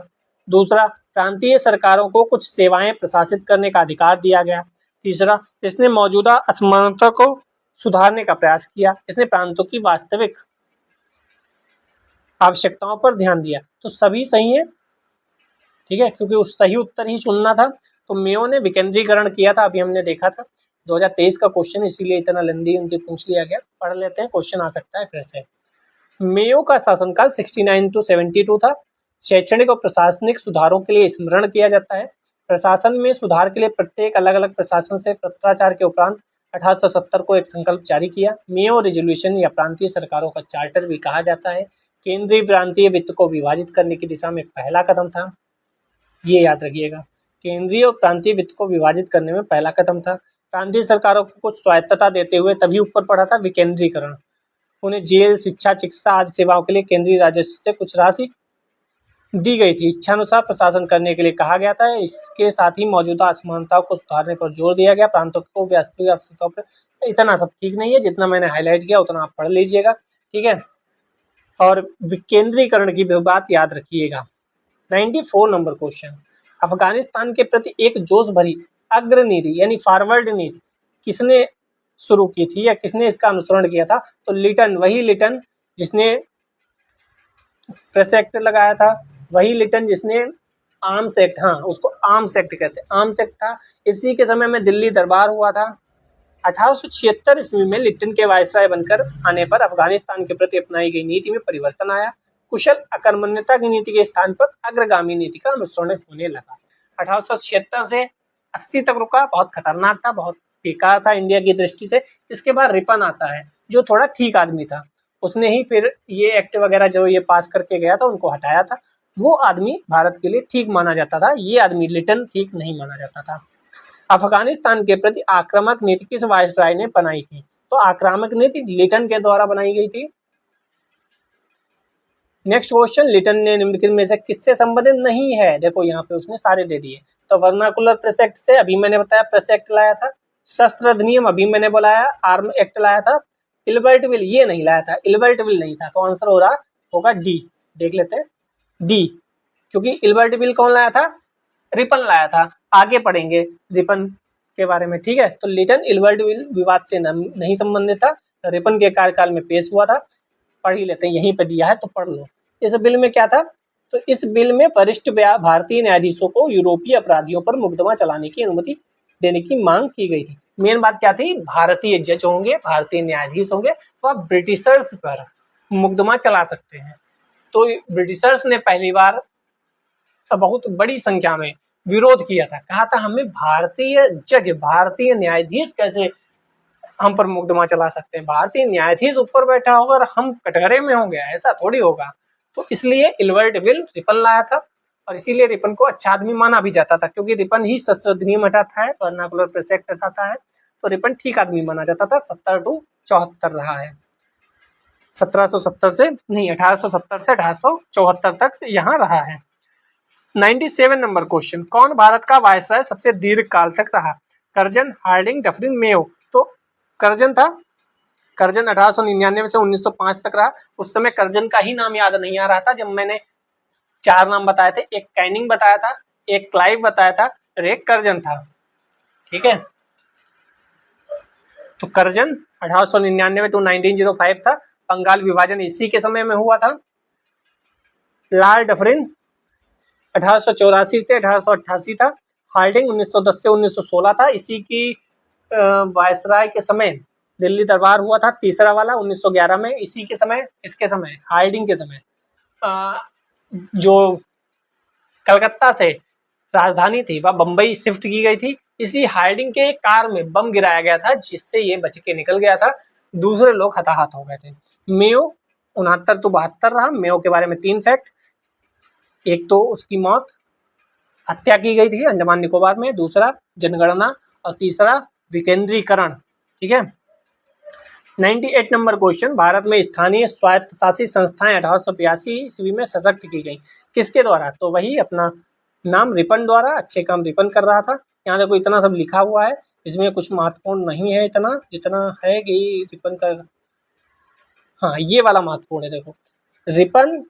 दूसरा, प्रांतीय सरकारों को कुछ सेवाएं प्रशासित करने का अधिकार दिया गया। तीसरा, इसने मौजूदा असमानता को सुधारने का प्रयास किया। इसने प्रांतों की वास्तविक आवश्यकताओं पर ध्यान दिया। तो सभी सही है। ठीक है, क्योंकि उस सही उत्तर ही चुनना था। तो मेयो ने विकेंद्रीकरण किया था, अभी हमने देखा था 2023 का क्वेश्चन, इसीलिए इतना लंबी उनकी पूछ लिया गया। पढ़ लेते हैं, क्वेश्चन आ सकता है फिर से। मेयो का शासनकाल 69 to 72 था। शैक्षणिक और प्रशासनिक सुधारों के लिए स्मरण किया जाता है। प्रशासन में सुधार के लिए प्रत्येक अलग अलग प्रशासन से पत्राचार के उपरांत 1870 को एक संकल्प जारी किया। मेयो रेजोल्यूशन या प्रांतीय सरकारों का चार्टर भी कहा जाता है। केंद्रीय प्रांतीय वित्त को विभाजित करने की दिशा में एक पहला कदम था, ये याद रखिएगा। केंद्रीय और प्रांतीय वित्त को विभाजित करने में पहला कदम था। प्रांतीय सरकारों को कुछ स्वायत्तता देते हुए तभी ऊपर पड़ा था विकेंद्रीकरण। उन्हें जेल, शिक्षा, चिकित्सा आदि सेवाओं के लिए केंद्रीय राजस्व से कुछ राशि दी गई थी। इच्छानुसार प्रशासन करने के लिए कहा गया था। इसके साथ ही मौजूदा असमानताओं को सुधारने पर जोर दिया गया। प्रांतों को वास्तविक आवश्यकताओं पर, इतना सब ठीक नहीं है, जितना मैंने हाईलाइट किया उतना आप पढ़ लीजिएगा, ठीक है। और विकेंद्रीकरण की भी बात याद रखिएगा। 94 नंबर क्वेश्चन, अफगानिस्तान के प्रति एक जोश भरी अग्रनीति यानी फॉरवर्ड नीति किसने शुरू की थी या किसने इसका अनुसरण किया था? तो लिटन, वही लिटन जिसने प्रेस एक्ट लगाया था, वही लिटन जिसने आर्म्स एक्ट, हाँ उसको आर्म्स एक्ट कहते हैं, आर्म्स एक्ट था। इसी के समय में दिल्ली दरबार हुआ था। 1876 ईस्वी में लिटन के वायसराय बनकर आने पर अफगानिस्तान के प्रति अपनाई गई नीति में परिवर्तन आया। कुशल अकर्मण्यता की नीति के स्थान पर अग्रगामी नीति का अनुसरण होने लगा। 1876 से 80 तक रुका, बहुत खतरनाक था, बहुत बेकार था इंडिया की दृष्टि से। इसके बाद रिपन आता है जो थोड़ा ठीक आदमी था, उसने ही फिर ये एक्ट वगैरह जो ये पास करके गया था उनको हटाया था। वो आदमी भारत के लिए ठीक माना जाता था, ये आदमी लिटन ठीक नहीं माना जाता था। अफगानिस्तान के प्रति आक्रामक नीति किस वायसराय ने बनाई थी? तो आक्रामक नीति लिटन के द्वारा बनाई गई थी। नेक्स्ट क्वेश्चन, लिटन ने निम्नलिखित में से किससे संबंधित नहीं है? देखो यहाँ पे उसने सारे दे दिए। तो वर्नाकुलर प्रेस एक्ट से, अभी मैंने बताया प्रेस एक्ट लाया था। शस्त्र अधिनियम, अभी मैंने बुलाया आर्म एक्ट लाया था। इल्बर्ट विल, ये नहीं लाया था, इल्बर्ट विल नहीं था, तो आंसर हो रहा होगा डी। देख लेते हैं डी, क्योंकि इल्बर्ट विल कौन लाया था? रिपन लाया था। आगे पढ़ेंगे रिपन के बारे में, ठीक है। तो लिटन इल्बर्ट विल विवाद से नहीं संबंधित था, रिपन के कार्यकाल में पेश हुआ था। पढ़ ही लेते हैं, यहीं पर दिया है तो पढ़ लो। इस बिल में क्या था? तो इस बिल में वरिष्ठ भारतीय न्यायाधीशों को यूरोपीय अपराधियों पर मुकदमा चलाने की अनुमति देने की मांग की गई थी। मेन बात क्या थी? भारतीय जज होंगे, भारतीय न्यायाधीश होंगे, तो आप ब्रिटिशर्स पर मुकदमा चला सकते हैं। तो ब्रिटिशर्स ने पहली बार बहुत बड़ी संख्या में विरोध किया था, कहा था हमें भारतीय जज, भारतीय न्यायाधीश कैसे हम पर मुकदमा चला सकते हैं? भारतीय न्यायाधीश ऊपर बैठा होगा और हम कटघरे में होंगे, ऐसा थोड़ी होगा। तो इसलिए इल्बर्ट विल रिपन लाया था, और इसीलिए रिपन को अच्छा आदमी माना भी जाता था, क्योंकि रिपन ही शस्त्र अधिनियम हटाता है, वर्नाकुलर प्रेस एक्ट हटाता है, तो रिपन ठीक आदमी माना जाता था। 70 to 74 रहा है, 1770 से नहीं 1870 से 1874 तक यहाँ रहा है। 97 नंबर क्वेश्चन, कौन भारत का वायसराय सबसे दीर्घ काल तक रहा? Curzon, Hardinge, Dufferin, Mayo. तो कर्जन था। कर्जन 1899 से 1905 तक रहा। उस समय कर्जन का ही नाम याद नहीं आ रहा था जब मैंने 4 नाम बताए थे, एक कैनिंग बताया था, एक क्लाइव बताया था और एक कर्जन था, ठीक है। तो कर्जन 1899 to 1905 था। बंगाल विभाजन इसी के समय में हुआ था। लॉर्ड डफरिन 1884 से 1888 था। हार्डिंग 1910 से 1916 था। इसी की वायसराय के समय दिल्ली दरबार हुआ था, तीसरा वाला 1911 में। इसी के समय, इसके समय, हार्डिंग के समय जो कलकत्ता से राजधानी थी वह बम्बई शिफ्ट की गई थी। इसी हार्डिंग के कार में बम गिराया गया था, जिससे ये बच के निकल गया था, दूसरे लोग हताहत हो गए थे। मेयो 69 to 72 रहा। मेयो के बारे में 3 फैक्ट, एक तो उसकी मौत, हत्या की गई थी अंडमान निकोबार में, दूसरा जनगणना, और तीसरा विकेंद्रीकरण, ठीक है। 98 नंबर क्वेश्चन, भारत में स्थानीय स्वायत्तशासी संस्थाएं 1882 ईस्वी में सशक्त की गई, किसके द्वारा? तो वही अपना नाम रिपन द्वारा, अच्छे काम रिपन कर रहा था। यहाँ देखो इतना सब लिखा हुआ है, इसमें कुछ महत्वपूर्ण नहीं है, इतना जितना है कि रिपन का, हाँ ये वाला महत्वपूर्ण है। देखो रिपन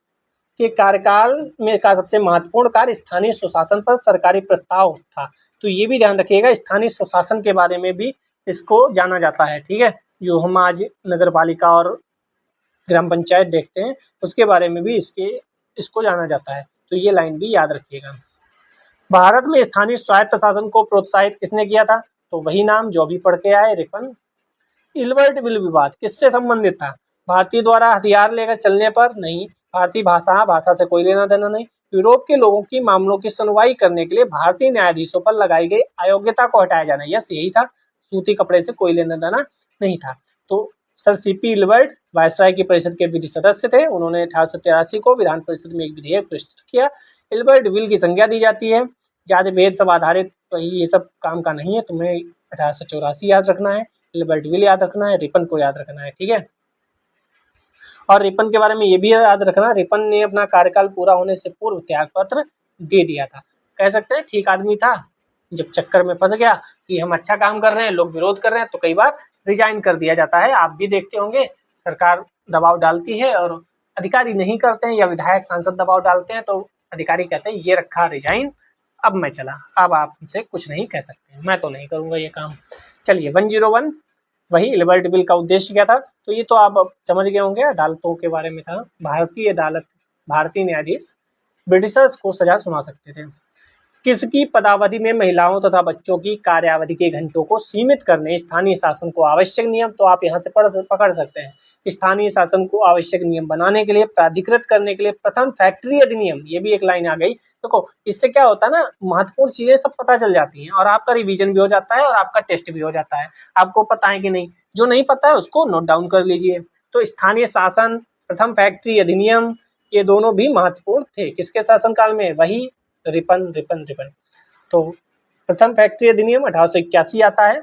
के कार्यकाल में का सबसे महत्वपूर्ण कार्य स्थानीय सुशासन पर सरकारी प्रस्ताव था। तो ये भी ध्यान रखिएगा, स्थानीय सुशासन के बारे में भी इसको जाना जाता है, ठीक है। जो हम आज नगर पालिका और ग्राम पंचायत देखते हैं, उसके बारे में भी इसको जाना जाता है। तो ये लाइन भी याद रखिएगा। भारत में स्थानीय स्वायत्त शासन को प्रोत्साहित किसने किया था? तो वही नाम जो अभी पढ़ के आए, रिपन। इल्बर्ट बिल विवाद किससे संबंधित था? भारतीय द्वारा हथियार लेकर चलने पर? नहीं। भारतीय भाषा, भाषा से कोई लेना देना नहीं। यूरोप के लोगों की मामलों की सुनवाई करने के लिए भारतीय न्यायाधीशों पर लगाई गई अयोग्यता को हटाया जाना। यस, यही था। सूती कपड़े से कोई लेना देना नहीं था। तो सर सीपी इल्बर्ट वायसराय की परिषद के विधि सदस्य थे। उन्होंने 1883 को विधान परिषद में एक विधेयक प्रस्तुत किया। इल्बर्ट बिल की संज्ञा दी जाती है। जाति भेद सब आधारित ये सब काम का नहीं है, तुम्हें 1884 याद रखना है, इल्बर्ट बिल याद रखना है, रिपन को याद रखना है, ठीक है। और रिपन के बारे में ये भी याद रखना, रिपन ने अपना कार्यकाल पूरा होने से पूर्व त्यागपत्र दे दिया था। कह सकते हैं ठीक आदमी था। जब चक्कर में फंस गया कि हम अच्छा काम कर रहे हैं, लोग विरोध कर रहे हैं, तो कई बार रिजाइन कर दिया जाता है। आप भी देखते होंगे, सरकार दबाव डालती है और अधिकारी नहीं करते हैं, या विधायक सांसद दबाव डालते हैं तो अधिकारी कहते हैं ये रखा रिजाइन, अब मैं चला, अब आप मुझसे कुछ नहीं कह सकते, मैं तो नहीं करूँगा ये काम। चलिए 101 वही इल्बर्ट बिल का उद्देश्य क्या था? तो ये तो आप समझ गए होंगे, अदालतों के बारे में था। भारतीय अदालत, भारतीय न्यायाधीश ब्रिटिशर्स को सजा सुना सकते थे। किसकी पदावधि में महिलाओं तथा बच्चों की कार्यावधि के घंटों को सीमित करने स्थानीय शासन को आवश्यक नियम? तो आप यहाँ से पकड़ सकते हैं। स्थानीय शासन को आवश्यक नियम बनाने के लिए, प्राधिकृत करने के लिए प्रथम फैक्ट्री अधिनियम, ये भी एक लाइन आ गई। देखो इससे क्या होता है ना, महत्वपूर्ण चीजें सब पता चल जाती हैं और आपका रिवीजन भी हो जाता है और आपका टेस्ट भी हो जाता है। आपको पता है कि नहीं? जो नहीं पता है उसको नोट डाउन कर लीजिए। तो स्थानीय शासन, प्रथम फैक्ट्री अधिनियम, ये दोनों भी महत्वपूर्ण थे। किसके शासनकाल में? वही रिपन। तो प्रथम फैक्ट्री अधिनियम 1881 आता है।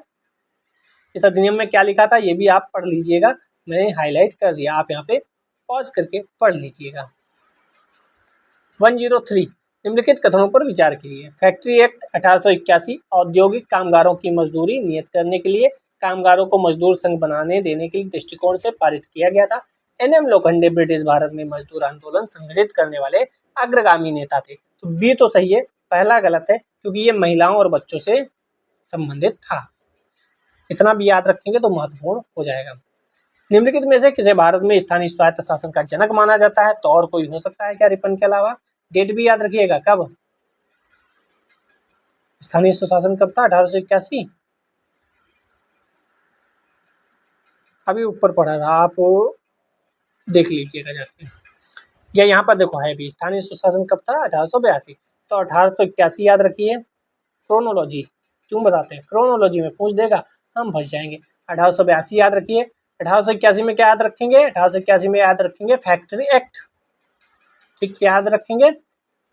इस अधिनियम में क्या लिखा था ये भी आप पढ़ लीजिएगा, मैंने हाईलाइट कर दिया, आप यहाँ पे पॉज करके पढ़ लीजिएगा। 103 निम्नलिखित कथनों पर विचार कीजिए। फैक्ट्री एक्ट 1881 औद्योगिक कामगारों की मजदूरी नियत करने के लिए कामगारों को मजदूर संघ बनाने देने के दृष्टिकोण से पारित किया गया था। एनएम लोखंडे ब्रिटिश भारत में मजदूर आंदोलन संगठित करने वाले अग्रगामी नेता थे। तो बी तो सही है, पहला गलत है क्योंकि ये महिलाओं और बच्चों से संबंधित था। इतना भी याद रखेंगे तो महत्वपूर्ण हो जाएगा। निम्नलिखित में से किसे भारत में स्थानीय स्वायत्त शासन का जनक माना जाता है? तो और कोई हो सकता है क्या रिपन के अलावा? डेट भी याद रखिएगा, कब स्थानीय स्वशासन कब था? 1881। अभी ऊपर पढ़ा था, आप देख लीजिएगा जाके, या यहाँ पर देखो है भी, स्थानीय स्वशासन कब था? 1882। तो 1881 याद रखिए। क्रोनोलॉजी क्यों बताते हैं, क्रोनोलॉजी में पूछ देगा, हम फंस जाएंगे। 1882 याद रखिए। 1881 में क्या याद रखेंगे? 1881 में याद रखेंगे फैक्ट्री एक्ट, ठीक याद रखेंगे,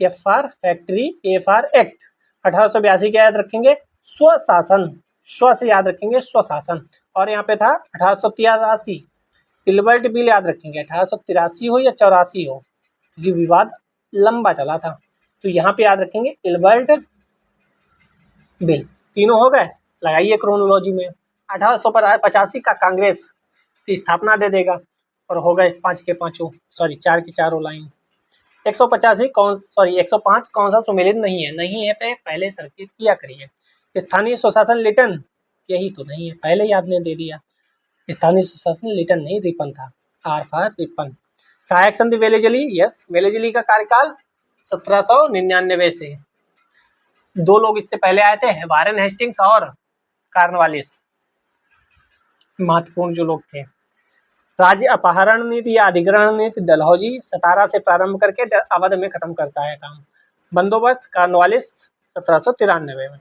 F for factory, A for act. 1882 क्या याद रखेंगे? स्वशासन, स्व से याद रखेंगे स्वशासन। और यहाँ पे था 1883 इल्बर्ट बिल याद रखेंगे। 1883 हो या 84 हो, क्योंकि विवाद लंबा चला था, तो यहाँ पे याद रखेंगे इल्बर्ट बिल। तीनों हो गए, लगाइए क्रोनोलॉजी में। 1885 का कांग्रेस की स्थापना दे देगा और हो गए 5 के 5, सॉरी 4 की 4 लाइन। 105 कौन सा सुमेलित नहीं है? नहीं है पे पहले सर्किट किया करिए। स्थानीय स्वशासन लिटन, यही तो नहीं है, पहले ही आपने दे दिया। स्थानीय स्वशासन लिटन नहीं, रिपन था, आर फॉर रिपन। सहायक संधि वेलेजली, यस, वेलेजली का कार्यकाल 1799 से। दो लोग इससे पहले आए थे, वारेन हेस्टिंग्स और कार्नवालिस, महत्वपूर्ण जो लोग थे। राज्य अपहरण नीति या अधिग्रहण नीति, डलहौजी 17 से प्रारंभ करके अवध में खत्म करता है काम। बंदोबस्त कार्नवालिस 1793 में।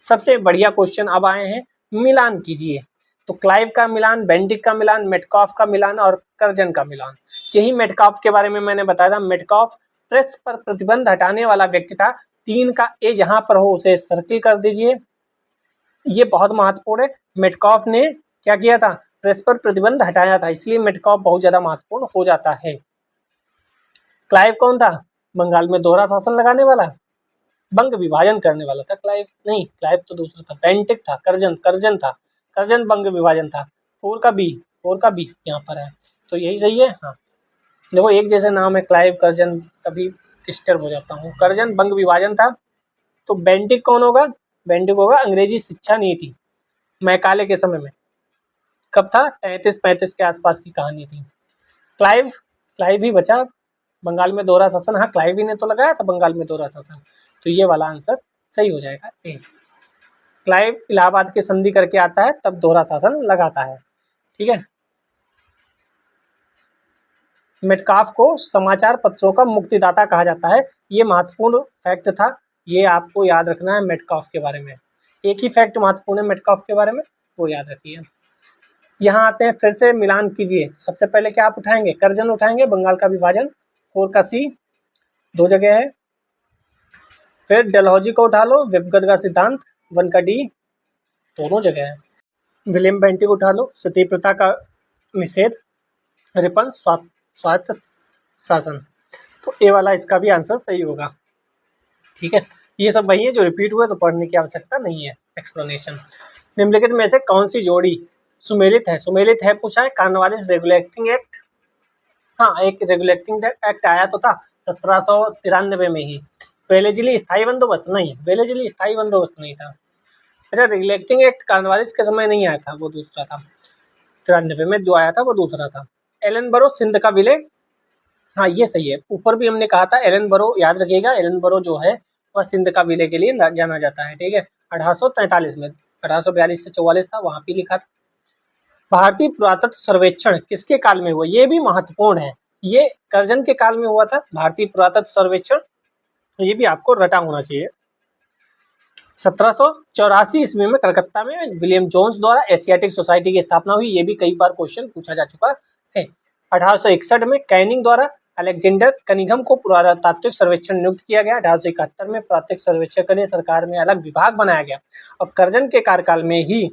सबसे बढ़िया क्वेश्चन अब आए हैं, मिलान कीजिए। तो क्लाइव का मिलान, बेंटिक का मिलान, मेटकॉफ का मिलान और कर्जन का मिलान। यही मेटकॉफ के बारे में मैंने बताया था। मेटकॉफ प्रेस पर प्रतिबंध हटाने वाला व्यक्ति था। 3 का ए जहां पर हो उसे सर्किल कर दीजिए, ये बहुत महत्वपूर्ण है। मेटकॉफ ने क्या किया था? प्रेस पर प्रतिबंध हटाया था, इसलिए मेटकॉफ बहुत ज्यादा महत्वपूर्ण हो जाता है। क्लाइव कौन था? बंगाल में दोहरा शासन लगाने वाला, बंग विभाजन करने वाला था क्लाइव। नहीं, क्लाइव तो दूसरा था, बेंटिक था, कर्जन था, कर्जन बंग विभाजन था। 4 का बी यहाँ पर है, तो यही सही है। हाँ देखो एक जैसे नाम है, क्लाइव कर्जन, तभी डिस्टर्ब हो जाता हूँ। कर्जन बंग विभाजन था। तो बेंटिक कौन होगा? बेंटिक होगा अंग्रेजी शिक्षा नीति, मैकाले के समय में। कब था? 33-35 के आसपास की कहानी थी। क्लाइव ही बचा बंगाल में दोहरा शासन। हाँ क्लाइव ही ने तो लगाया था बंगाल में दोहरा शासन। तो ये वाला आंसर सही हो जाएगा ए। क्लाइव इलाहाबाद की संधि करके आता है तब दोहरा शासन लगाता है। ठीक है। मेटकाफ को समाचार पत्रों का मुक्तिदाता कहा जाता है। ये महत्वपूर्ण फैक्ट था, ये आपको याद रखना है मेटकाफ के बारे में। एक ही फैक्ट महत्वपूर्ण है मेटकाफ के बारे में, वो याद रखिए। यहाँ आते हैं, फिर से मिलान कीजिए। सबसे पहले क्या आप उठाएंगे? कर्जन उठाएंगे, बंगाल का विभाजन 4 का सी 2 जगह है। फिर डलहौजी को उठा लो, व्यक्तिगत का सिद्धांत 1 का डी दोनों जगह है। विलियम बेंटिक को उठा लो, सती प्रथा का निषेध, रिपन स्वायत्त शासन। तो ए वाला इसका भी आंसर सही होगा। ठीक है, ये सब वही है जो रिपीट हुए, तो पढ़ने की आवश्यकता नहीं है। एक्सप्लेनेशन, निम्नलिखित में से कौन सी जोड़ी सुमेलित है? सुमेलित है पूछा है, कॉर्नवालिस रेगुलेटिंग एक्ट। हाँ, एक रेगुलेटिंग एक्ट आया तो था 1793 में ही। वेलेजली स्थायी बंदोबस्त नहीं, वेलेजली स्थायी बंदोबस्त नहीं था। अच्छा, रेगुलेटिंग एक्ट कॉर्नवालिस के समय नहीं आया था, वो दूसरा था। 93 में जो आया था वो दूसरा था। एलनबरो सिंध का विलय, हाँ ये सही है। ऊपर भी हमने कहा था एलनबरो, याद रखिएगा एलनबरो जो है वह सिंध का विलय के लिए जाना जाता है। ठीक है, 1843 में, 1842 से 44 था, वहां पे लिखा था। भारतीय पुरातत्व सर्वेक्षण किसके काल में हुआ? ये भी महत्वपूर्ण है, ये कर्जन के काल में हुआ था भारतीय पुरातत्व सर्वेक्षण, ये भी आपको रटा होना चाहिए। 1784 ईस्वी में कलकत्ता में विलियम जोन्स द्वारा एशियाटिक सोसाइटी की स्थापना हुई, ये भी कई बार क्वेश्चन पूछा जा चुका है। 1861 में कैनिंग द्वारा अलेक्जेंडर कनिंघम को पुरातात्विक सर्वेक्षण नियुक्त किया गया। 1871 में पुरातात्विक सर्वेक्षण के लिए सरकार में अलग विभाग बनाया गया। और कर्जन के कार्यकाल में ही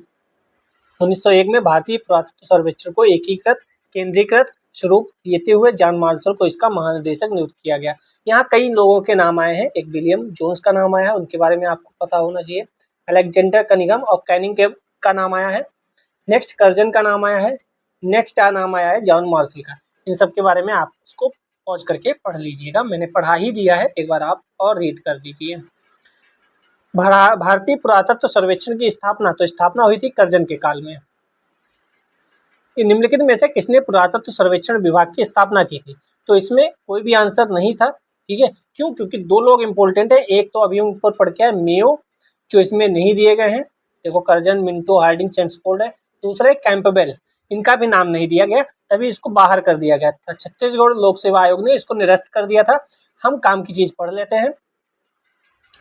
1901 में भारतीय पुरातत्व सर्वेक्षण को एकीकृत केंद्रीकृत स्वरूप देते हुए जॉन मार्शल को इसका महानिदेशक नियुक्त किया गया। यहाँ कई लोगों के नाम आए हैं, एक विलियम जोन्स का नाम आया है, उनके बारे में आपको पता होना चाहिए। अलेक्जेंडर कनिंघम और कैनिंग का नाम आया है। नेक्स्ट कर्जन का नाम आया है। नेक्स्ट नाम आया है जॉन मार्शल का। इन सब के बारे में आप इसको पॉज करके पढ़ लीजिएगा, मैंने पढ़ा ही दिया है, एक बार आप और रीड कर दीजिए। भारतीय पुरातत्व सर्वेक्षण की स्थापना हुई थी कर्जन के काल में। निम्नलिखित में से किसने पुरातत्व सर्वेक्षण विभाग की स्थापना की थी? तो इसमें कोई भी आंसर नहीं था। ठीक है, क्यों? क्योंकि 2 लोग इंपॉर्टेंट है, एक तो अभी ऊपर पढ़ के है मेयो, जो इसमें नहीं दिए गए हैं। देखो कर्जन, मिंटो, हार्डिंग, चेम्सफोर्ड है। दूसरे कैंपबेल, इनका भी नाम नहीं दिया गया, तभी इसको बाहर कर दिया गया था। छत्तीसगढ़ लोक सेवा आयोग ने इसको निरस्त कर दिया था। हम काम की चीज पढ़ लेते हैं।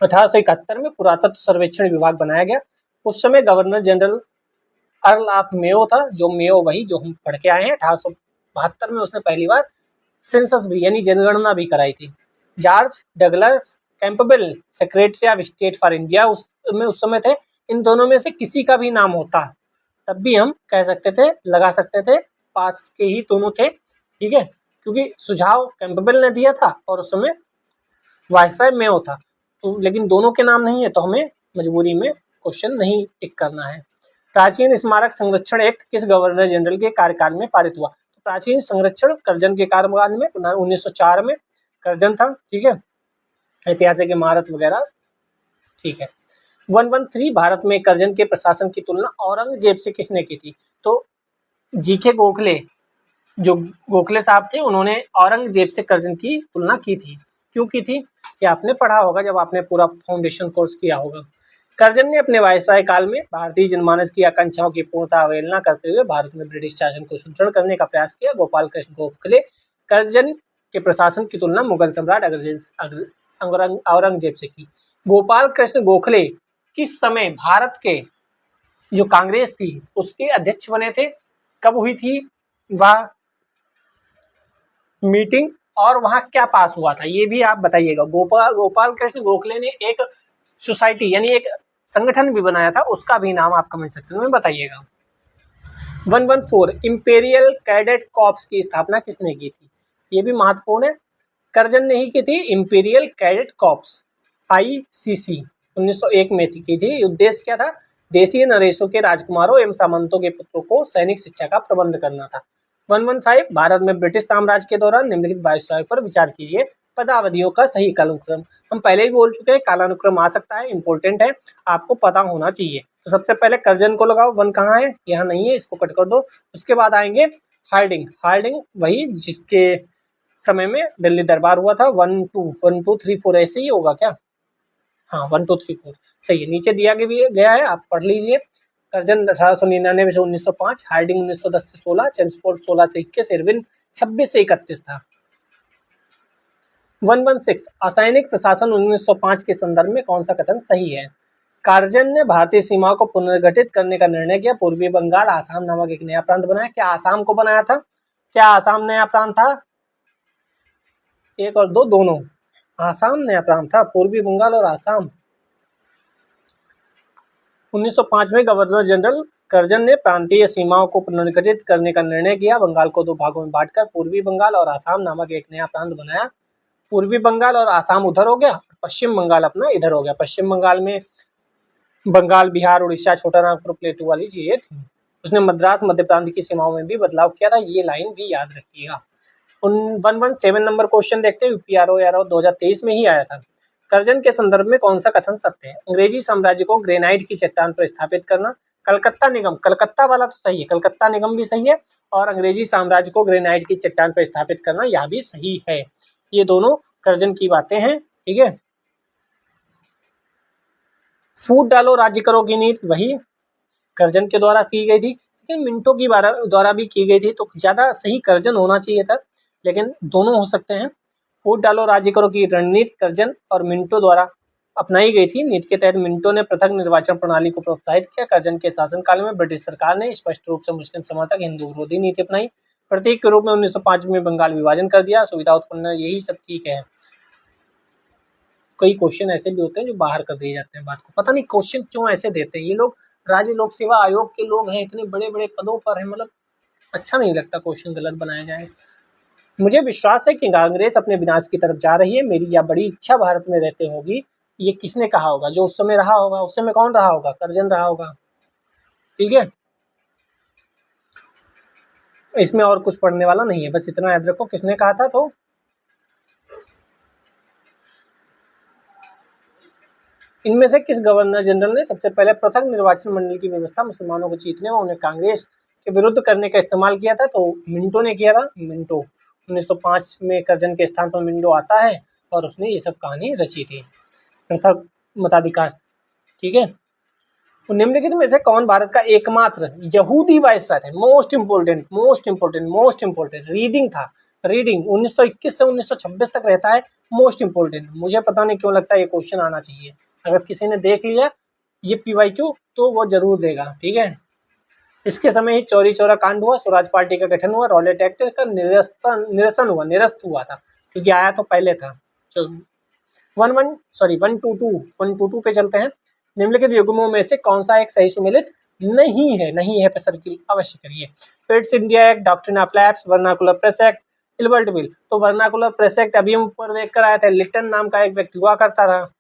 1871 में पुरातत्व सर्वेक्षण विभाग बनाया गया। उस समय governor general earl of Mayo था, जो मेयो वही जो हम पढ़ के आए हैं। 1872 में उसने पहली बार सेंसस भी यानी जनगणना भी कराई थी। George Douglas Campbell secretary of state for India उस समय थे। इन दोनों में से किसी का भी नाम होता तब भी हम कह सकते थे, लगा सकते थे, पास के ही दोनों थे। ठीक है, क्योंकि सुझाव कैंपबेल ने दिया था और उस समय वायसराय मेयो था। तो लेकिन दोनों के नाम नहीं है, तो हमें मजबूरी में क्वेश्चन नहीं टिक करना है। प्राचीन स्मारक संरक्षण एक्ट किस गवर्नर जनरल के कार्यकाल में पारित हुआ? तो प्राचीन संरक्षण कर्जन के कार्यकाल में 1904 में कर्जन था। ठीक है, ऐतिहासिक इमारत वगैरह। ठीक है, 113 भारत में कर्जन के प्रशासन की तुलना औरंगजेब से किसने की थी? तो जीके गोखले, जो गोखले साहब थे, उन्होंने औरंगजेब से कर्जन की तुलना की थी। क्यों की थी? ये आपने पढ़ा होगा जब आपने पूरा फाउंडेशन कोर्स किया होगा। कर्जन ने अपने वायसराय काल में भारतीय जनमानस की आकांक्षाओं की पूर्णतः अवहेलना करते हुए भारत में ब्रिटिश शासन को सुदृढ़ करने का प्रयास किया। गोपाल कृष्ण गोखले कर्जन के प्रशासन की तुलना मुगल सम्राट औरंगजेब से की। गोपाल कृष्ण गोखले किस समय भारत के जो कांग्रेस थी उसके अध्यक्ष बने थे? कब हुई थी वह मीटिंग और वहां क्या पास हुआ था, ये भी आप बताइएगा। गोपाल कृष्ण गोखले ने एक सोसाइटी यानी एक संगठन भी बनाया था, उसका भी नाम आप कमेंट सेक्शन में बताइएगा। 114 इंपीरियल कैडेट कॉर्प्स की स्थापना किसने की थी? ये भी महत्वपूर्ण है, कर्जन ने ही की थी। इंपीरियल कैडेट कॉर्प्स ICC 1901 में की थी। उद्देश्य क्या था? देशीय नरेशों के राजकुमारों एवं सामंतों के पुत्रों को सैनिक शिक्षा का प्रबंध करना था। 115 भारत में ब्रिटिश साम्राज्य के दौरान निम्नलिखित वायसराय पर विचार कीजिए। पदावधियों का सही कालानुक्रम। हम पहले ही बोल चुके हैं, कालानुक्रम आ सकता है, इंपॉर्टेंट है, आपको पता होना चाहिए। तो सबसे पहले कर्जन को लगाओ, 1 कहाँ है? यहाँ नहीं है, इसको कट कर दो। उसके बाद आएंगे हार्डिंग वही जिसके समय में दिल्ली दरबार हुआ था। 1 2 3 4 ऐसे ही होगा क्या? हाँ 1 2 3 4 सही है, नीचे दिया गया है, आप पढ़ लीजिए। कर्जन 1899 से 1905, हार्डिंग 1910 से 16, चेम्सफोर्ड 16 से 21, इरविन 26 से 31 था। 116 असैनिक प्रशासन 1905 के संदर्भ में कौन सा कथन सही है? कर्जन ने भारतीय सीमाओं को पुनर्गठित करने का निर्णय किया, पूर्वी बंगाल आसाम नामक एक नया प्रांत बनाया। क्या आसाम को बनाया था? क्या आसाम नया प्रांत था? 1 और 2 दोनों, आसाम नया प्रांत था, पूर्वी बंगाल और आसाम। 1905 में गवर्नर जनरल कर्जन ने प्रांतीय सीमाओं को पुनर्गठित करने का निर्णय किया, बंगाल को 2 भागों में बांटकर पूर्वी बंगाल और आसाम नामक एक नया प्रांत बनाया। पूर्वी बंगाल और आसाम उधर हो गया, पश्चिम बंगाल अपना इधर हो गया। पश्चिम बंगाल में बंगाल, बिहार, उड़ीसा, छोटा नागपुर, प्लेटू वाली चीजें थी। उसने मद्रास मध्य प्रांत की सीमाओं में भी बदलाव किया था, ये लाइन भी याद रखिएगा। 117 नंबर क्वेश्चन देखते हैं, यूपीआरओ 2023 में ही आया था। कर्जन के संदर्भ में कौन सा कथन सत्य है? अंग्रेजी साम्राज्य को ग्रेनाइट की चट्टान पर स्थापित करना, कलकत्ता निगम, कलकत्ता वाला तो सही है, कलकत्ता निगम भी सही है, और अंग्रेजी साम्राज्य को ग्रेनाइट की चट्टान पर स्थापित करना यह भी सही है। ये दोनों कर्जन की बातें हैं, ठीक है। फूट डालो राज्य करो की नीति वही कर्जन के द्वारा की गई थी, लेकिन मिंटो की द्वारा भी की गई थी, तो ज्यादा सही कर्जन होना चाहिए था, लेकिन दोनों हो सकते हैं। फूट डालो राज्य करो की रणनीति कर्जन और मिंटो द्वारा अपनाई गई थी। नीति के तहत मिंटो ने पृथक निर्वाचन प्रणाली को प्रोत्साहित किया। कर्जन के शासनकाल में ब्रिटिश सरकार ने स्पष्ट रूप से मुस्लिम समर्थक हिंदू विरोधी नीति अपनाई। प्रतीक के रूप में 1905 में बंगाल विभाजन कर दिया, सुविधा उत्पन्न, यही सब ठीक है। कई क्वेश्चन ऐसे भी होते हैं जो बाहर कर दिए जाते हैं बात को, पता नहीं क्वेश्चन क्यों ऐसे देते हैं ये लोग। राज्य लोक सेवा आयोग के लोग हैं, इतने बड़े बड़े पदों पर हैं, मतलब अच्छा नहीं लगता क्वेश्चन गलत बनाया जाए। मुझे विश्वास है कि कांग्रेस अपने विनाश की तरफ जा रही है, मेरी यह बड़ी इच्छा भारत में रहते होगी। ये किसने कहा होगा? जो उस समय रहा होगा। उस समय कौन रहा होगा? कर्जन रहा होगा, ठीक है। इसमें और कुछ पढ़ने वाला नहीं है, बस इतना याद रखो किसने कहा था। तो इनमें से किस गवर्नर जनरल ने सबसे पहले पृथक निर्वाचन मंडल की व्यवस्था मुसलमानों को जीतने व उन्हें कांग्रेस के विरुद्ध करने का इस्तेमाल किया था? तो मिंटो ने किया था। मिंटो 1905 में कर्जन के स्थान पर मिंटो आता है और उसने ये सब कहानी रची थी, पृथक मताधिकार, ठीक है। निम्नलिखित में से कौन भारत का एकमात्र यहूदी वायसराय थे? मोस्ट इंपोर्टेंट रीडिंग था। रीडिंग 1921 से 1926 तक रहता है, मोस्ट इंपोर्टेंट। मुझे पता नहीं क्यों लगता है ये क्वेश्चन आना चाहिए। अगर किसी ने देख लिया ये PYQ तो वो जरूर देगा, ठीक है। इसके समय ही चौरी चौरा कांड हुआ, स्वराज पार्टी का गठन हुआ, रॉलेट एक्ट का निरस्त हुआ था, क्योंकि आया तो पहले था। 122 पे चलते हैं। निम्नलिखित युग्मों में से कौन सा एक सही सुमेलित नहीं है पे सर्किल अवश्य करिए। Pets India act, doctrine of lapse, vernacular press act, Ilbert bill. तो वर्नाकुलर प्रेस एक्ट अभी हम ऊपर देख कर आए थे, लिटन नाम का एक व्यक्ति हुआ करता था,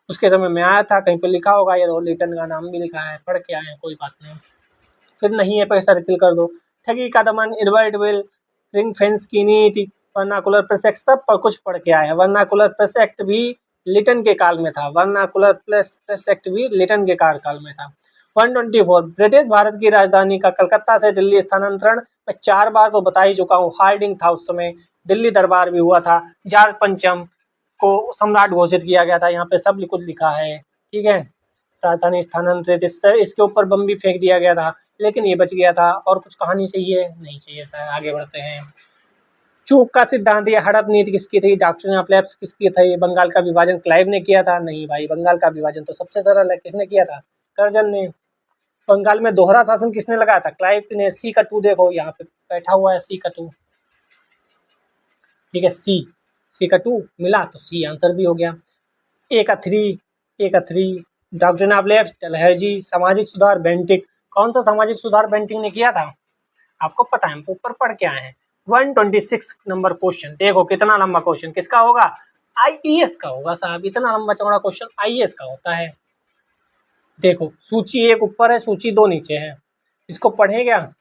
उसके समय में आया था, कहीं पर लिखा होगा, ये लिटन का नाम भी लिखा है, पढ़ के आए हैं, कोई बात नहीं। फिर नहीं है पे सर्किल कर दो। ठगी का दमन, इल्बर्ट बिल, रिंग फेंस की नीति, वर्नाकुलर प्रेस एक्ट, सब पर कुछ पढ़ के आए हैं। वर्नाकुलर प्रेस एक्ट भी लिटन के काल में था, वर्नाकुलर प्रेस एक्ट भी लिटन के कार्यकाल में था। 124 ब्रिटिश भारत की राजधानी का कलकत्ता से दिल्ली स्थानांतरण मैं 4 बार तो बता ही चुका हूँ। हार्डिंग था उस समय, दिल्ली दरबार भी हुआ था, जॉर्ज पंचम को सम्राट घोषित किया गया था, यहाँ पे सब कुछ लिखा है, ठीक है। राजधानी स्थानांतरित, इसके ऊपर बम भी फेंक दिया गया था, लेकिन ये बच गया था। और कुछ कहानी चाहिए? नहीं चाहिए सर, आगे बढ़ते हैं। चूक का सिद्धांत या हड़प नीति किसकी थी? डॉक्ट्रिन ऑफ लैप्स किसकी थी? बंगाल का विभाजन क्लाइव ने किया था? नहीं भाई, बंगाल का विभाजन तो सबसे सरल है, किसने किया था? कर्जन ने। बंगाल में दोहरा शासन किसने लगाया था? क्लाइव ने। सी का 2 देखो यहाँ पे बैठा हुआ है, सी का 2, ठीक है। सी का 2 मिला तो सी आंसर भी हो गया। ए का 3 डॉक्ट्रिन ऑफ लैप्स डलहौजी। सामाजिक सुधार बेंटिक, कौन सा सामाजिक सुधार बेंटिक ने किया था? आपको पता है, हम ऊपर पढ़ के आए हैं। 126 नंबर क्वेश्चन देखो, कितना लंबा क्वेश्चन, किसका होगा? IAS का होगा साहब, इतना लंबा चौड़ा क्वेश्चन IAS का होता है। देखो सूची 1 ऊपर है, सूची 2 नीचे है, इसको पढ़े क्या?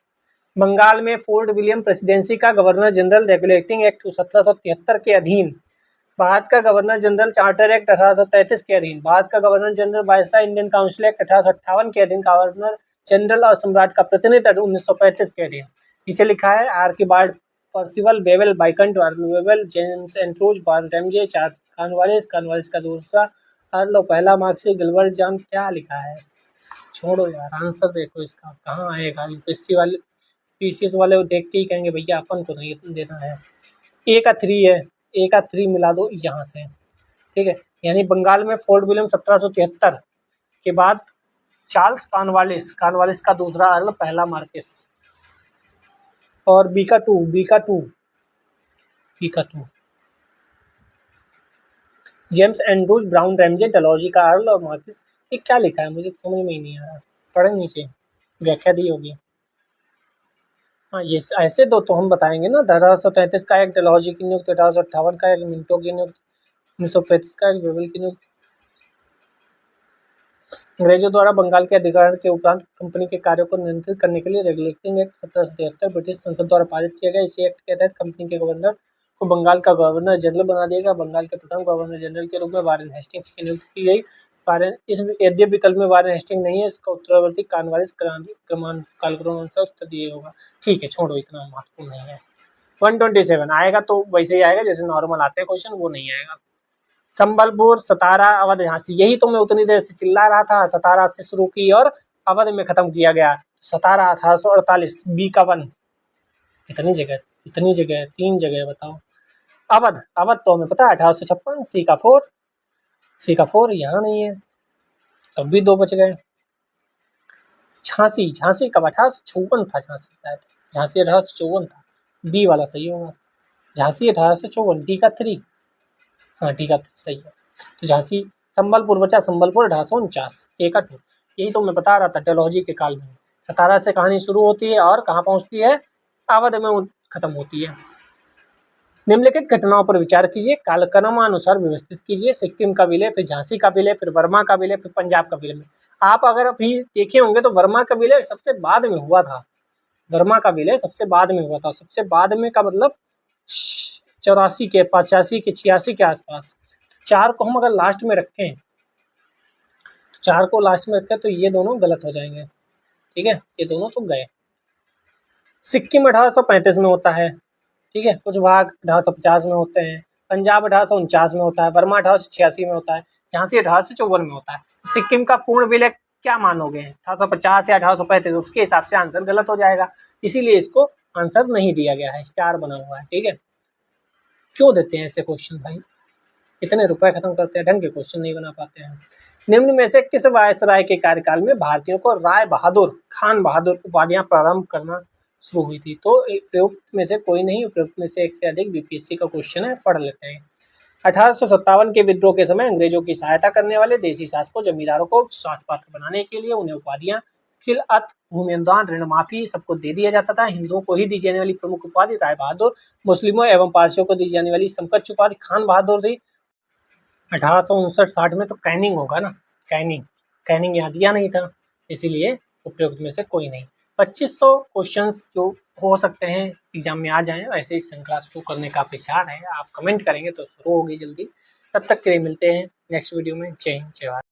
बंगाल में फोर्ट विलियम प्रेसिडेंसी का गवर्नर जनरल रेगुलेटिंग एक्ट 1773 के अधीन, भारत का गवर्नर जनरल चार्टर एक्ट 1833 के अधीन, भारत का governor general viceroy Indian council act 1858 के अधीन, गवर्नर जनरल और सम्राट का प्रतिनिधि 1935 के अधीन। नीचे लिखा है Archibald Percival Wavell Viscount Wavell James Andrews बार्नटेमजे, चार्ल्स कॉर्नवालिस का दूसरा लो पहला मार्कशीट गिलबर्ट जॉन क्या लिखा है? छोड़ो यार, आंसर देखो इसका कहाँ आएगा। यूपीएससी वाले पीसीएस वाले वो देख के ही कहेंगे भैया अपन को नहीं देना है। ए का 3 है, ए का 3 मिला दो यहाँ से, ठीक है। यानी बंगाल में फोर्ट विलियम 1773 के बाद चार्ल्स कॉर्नवालिस का दूसरा अर्ल पहला मार्किस। और बी का 2 James Andrews brown Ramsay Dalhousie का अर्ल और मार्किस। ये क्या लिखा है मुझे समझ में ही नहीं आ रहा, पढ़े नीचे व्याख्या दी होगी। हाँ ये ऐसे दो तो हम बताएंगे ना। 1833 का एक डलहौजी की नियुक्ति, 1858 का एक मिंटो की नियुक्ति, 1935 का एक बेबल की नियुक्ति। अंग्रेजों द्वारा बंगाल के अधिग्रहण के उपरांत कंपनी के कार्यों को नियंत्रित करने के लिए रेगुलेटिंग एक्ट 1773 ब्रिटिश संसद द्वारा पारित किया गया। इसी एक्ट के तहत कंपनी के गवर्नर को बंगाल का गवर्नर जनरल बना दिया गया। बंगाल के प्रथम गवर्नर जनरल के रूप में वारेन हेस्टिंग्स की नियुक्ति की गई। इस यद्यपि विकल्प में वारेन हेस्टिंग्स नहीं है, इसका उत्तरवर्ती कॉर्नवालिस कालक्रम अनुसार उत्तर दिए होगा। ठीक है, छोड़ो, इतना महत्वपूर्ण नहीं है। 127 आएगा तो वैसे ही आएगा जैसे नॉर्मल आते हैं क्वेश्चन, वो नहीं आएगा। संबलपुर, सतारा, अवध, झांसी, यही तो मैं उतनी देर से चिल्ला रहा था। सतारा से शुरू की और अवध में खत्म किया गया। सतारा 1848, बी का 1। इतनी जगह 3 जगह बताओ। अवध तो हमें पता है 1856, सी का 4 यहाँ नहीं है, तब भी 2 बच गए। झांसी कब 1854 था, शायद झांसी 1854 था, बी वाला सही होगा। झांसी 1854, डी का 3, हाँ डी का 3 सही है। तो झांसी। संबलपुर बचा, संबलपुर 1849, ए का 2। यही तो मैं बता रहा था डलहौजी के काल में। सतारा से कहानी शुरू होती है और कहाँ पहुँचती है? अवध में खत्म होती है। निम्नलिखित घटनाओं पर विचार कीजिए, कालक्रमानुसार व्यवस्थित कीजिए। सिक्किम का विलय, फिर झांसी का विलय, फिर वर्मा का विलय, फिर पंजाब का विलय। आप अगर अभी देखे होंगे तो वर्मा का विलय सबसे बाद में हुआ था। वर्मा का विलय सबसे बाद में हुआ था। सबसे बाद में का मतलब 84 के, 85 के, 86 के आसपास। 4 को हम अगर लास्ट में रखें, तो 4 को लास्ट में रखें तो ये दोनों गलत हो जाएंगे, ठीक है, ये दोनों तो गए। सिक्किम 1835 में होता है, ठीक है, कुछ भाग 1850 में होते हैं। पंजाब 1849 में होता है। वर्मा 1886 में होता है। झांसी 1854 में होता है। सिक्किम का पूर्ण विलय क्या मानोगे? 1850 या 1835? उसके हिसाब से आंसर गलत हो जाएगा, इसीलिए इसको आंसर नहीं दिया गया है, स्टार बना हुआ है, ठीक है। क्यों देते हैं ऐसे क्वेश्चन भाई? इतने रुपए खत्म करते हैं, ढंग के क्वेश्चन नहीं बना पाते हैं। निम्न में से किस वायसराय के कार्यकाल में भारतीयों को राय बहादुर, खान बहादुर उपाधियां प्रारंभ करना शुरू हुई थी? तो प्रयुक्त में से कोई नहीं, प्रयुक्त में से एक से अधिक बीपीएससी का क्वेश्चन है, पढ़ लेते हैं। 1857 के विद्रोह के समय अंग्रेजों की सहायता करने वाले देसी शासकों जमींदारों को विश्वास पात्र बनाने के लिए उन्हें उपाधियां खिलअत, भूमि अनुदान, ऋण माफी सबको दे दिया जाता था। हिंदुओं को ही दी जाने वाली प्रमुख उपाधि राय बहादुर, मुस्लिमों एवं पारसियों को दी जाने वाली समकक्ष उपाधि खान बहादुर थी। 1859-60 में तो कैनिंग होगा ना, कैनिंग यहाँ दिया नहीं था, इसीलिए उपयुक्त में से कोई नहीं। 2500 क्वेश्चंस जो हो सकते हैं एग्जाम में आ जाएं, ऐसे ही श्रृंखला शुरू करने का विचार है। आप कमेंट करेंगे तो शुरू होगी जल्दी। तब तक के लिए मिलते हैं नेक्स्ट वीडियो में। जय हिंद, जय भारत।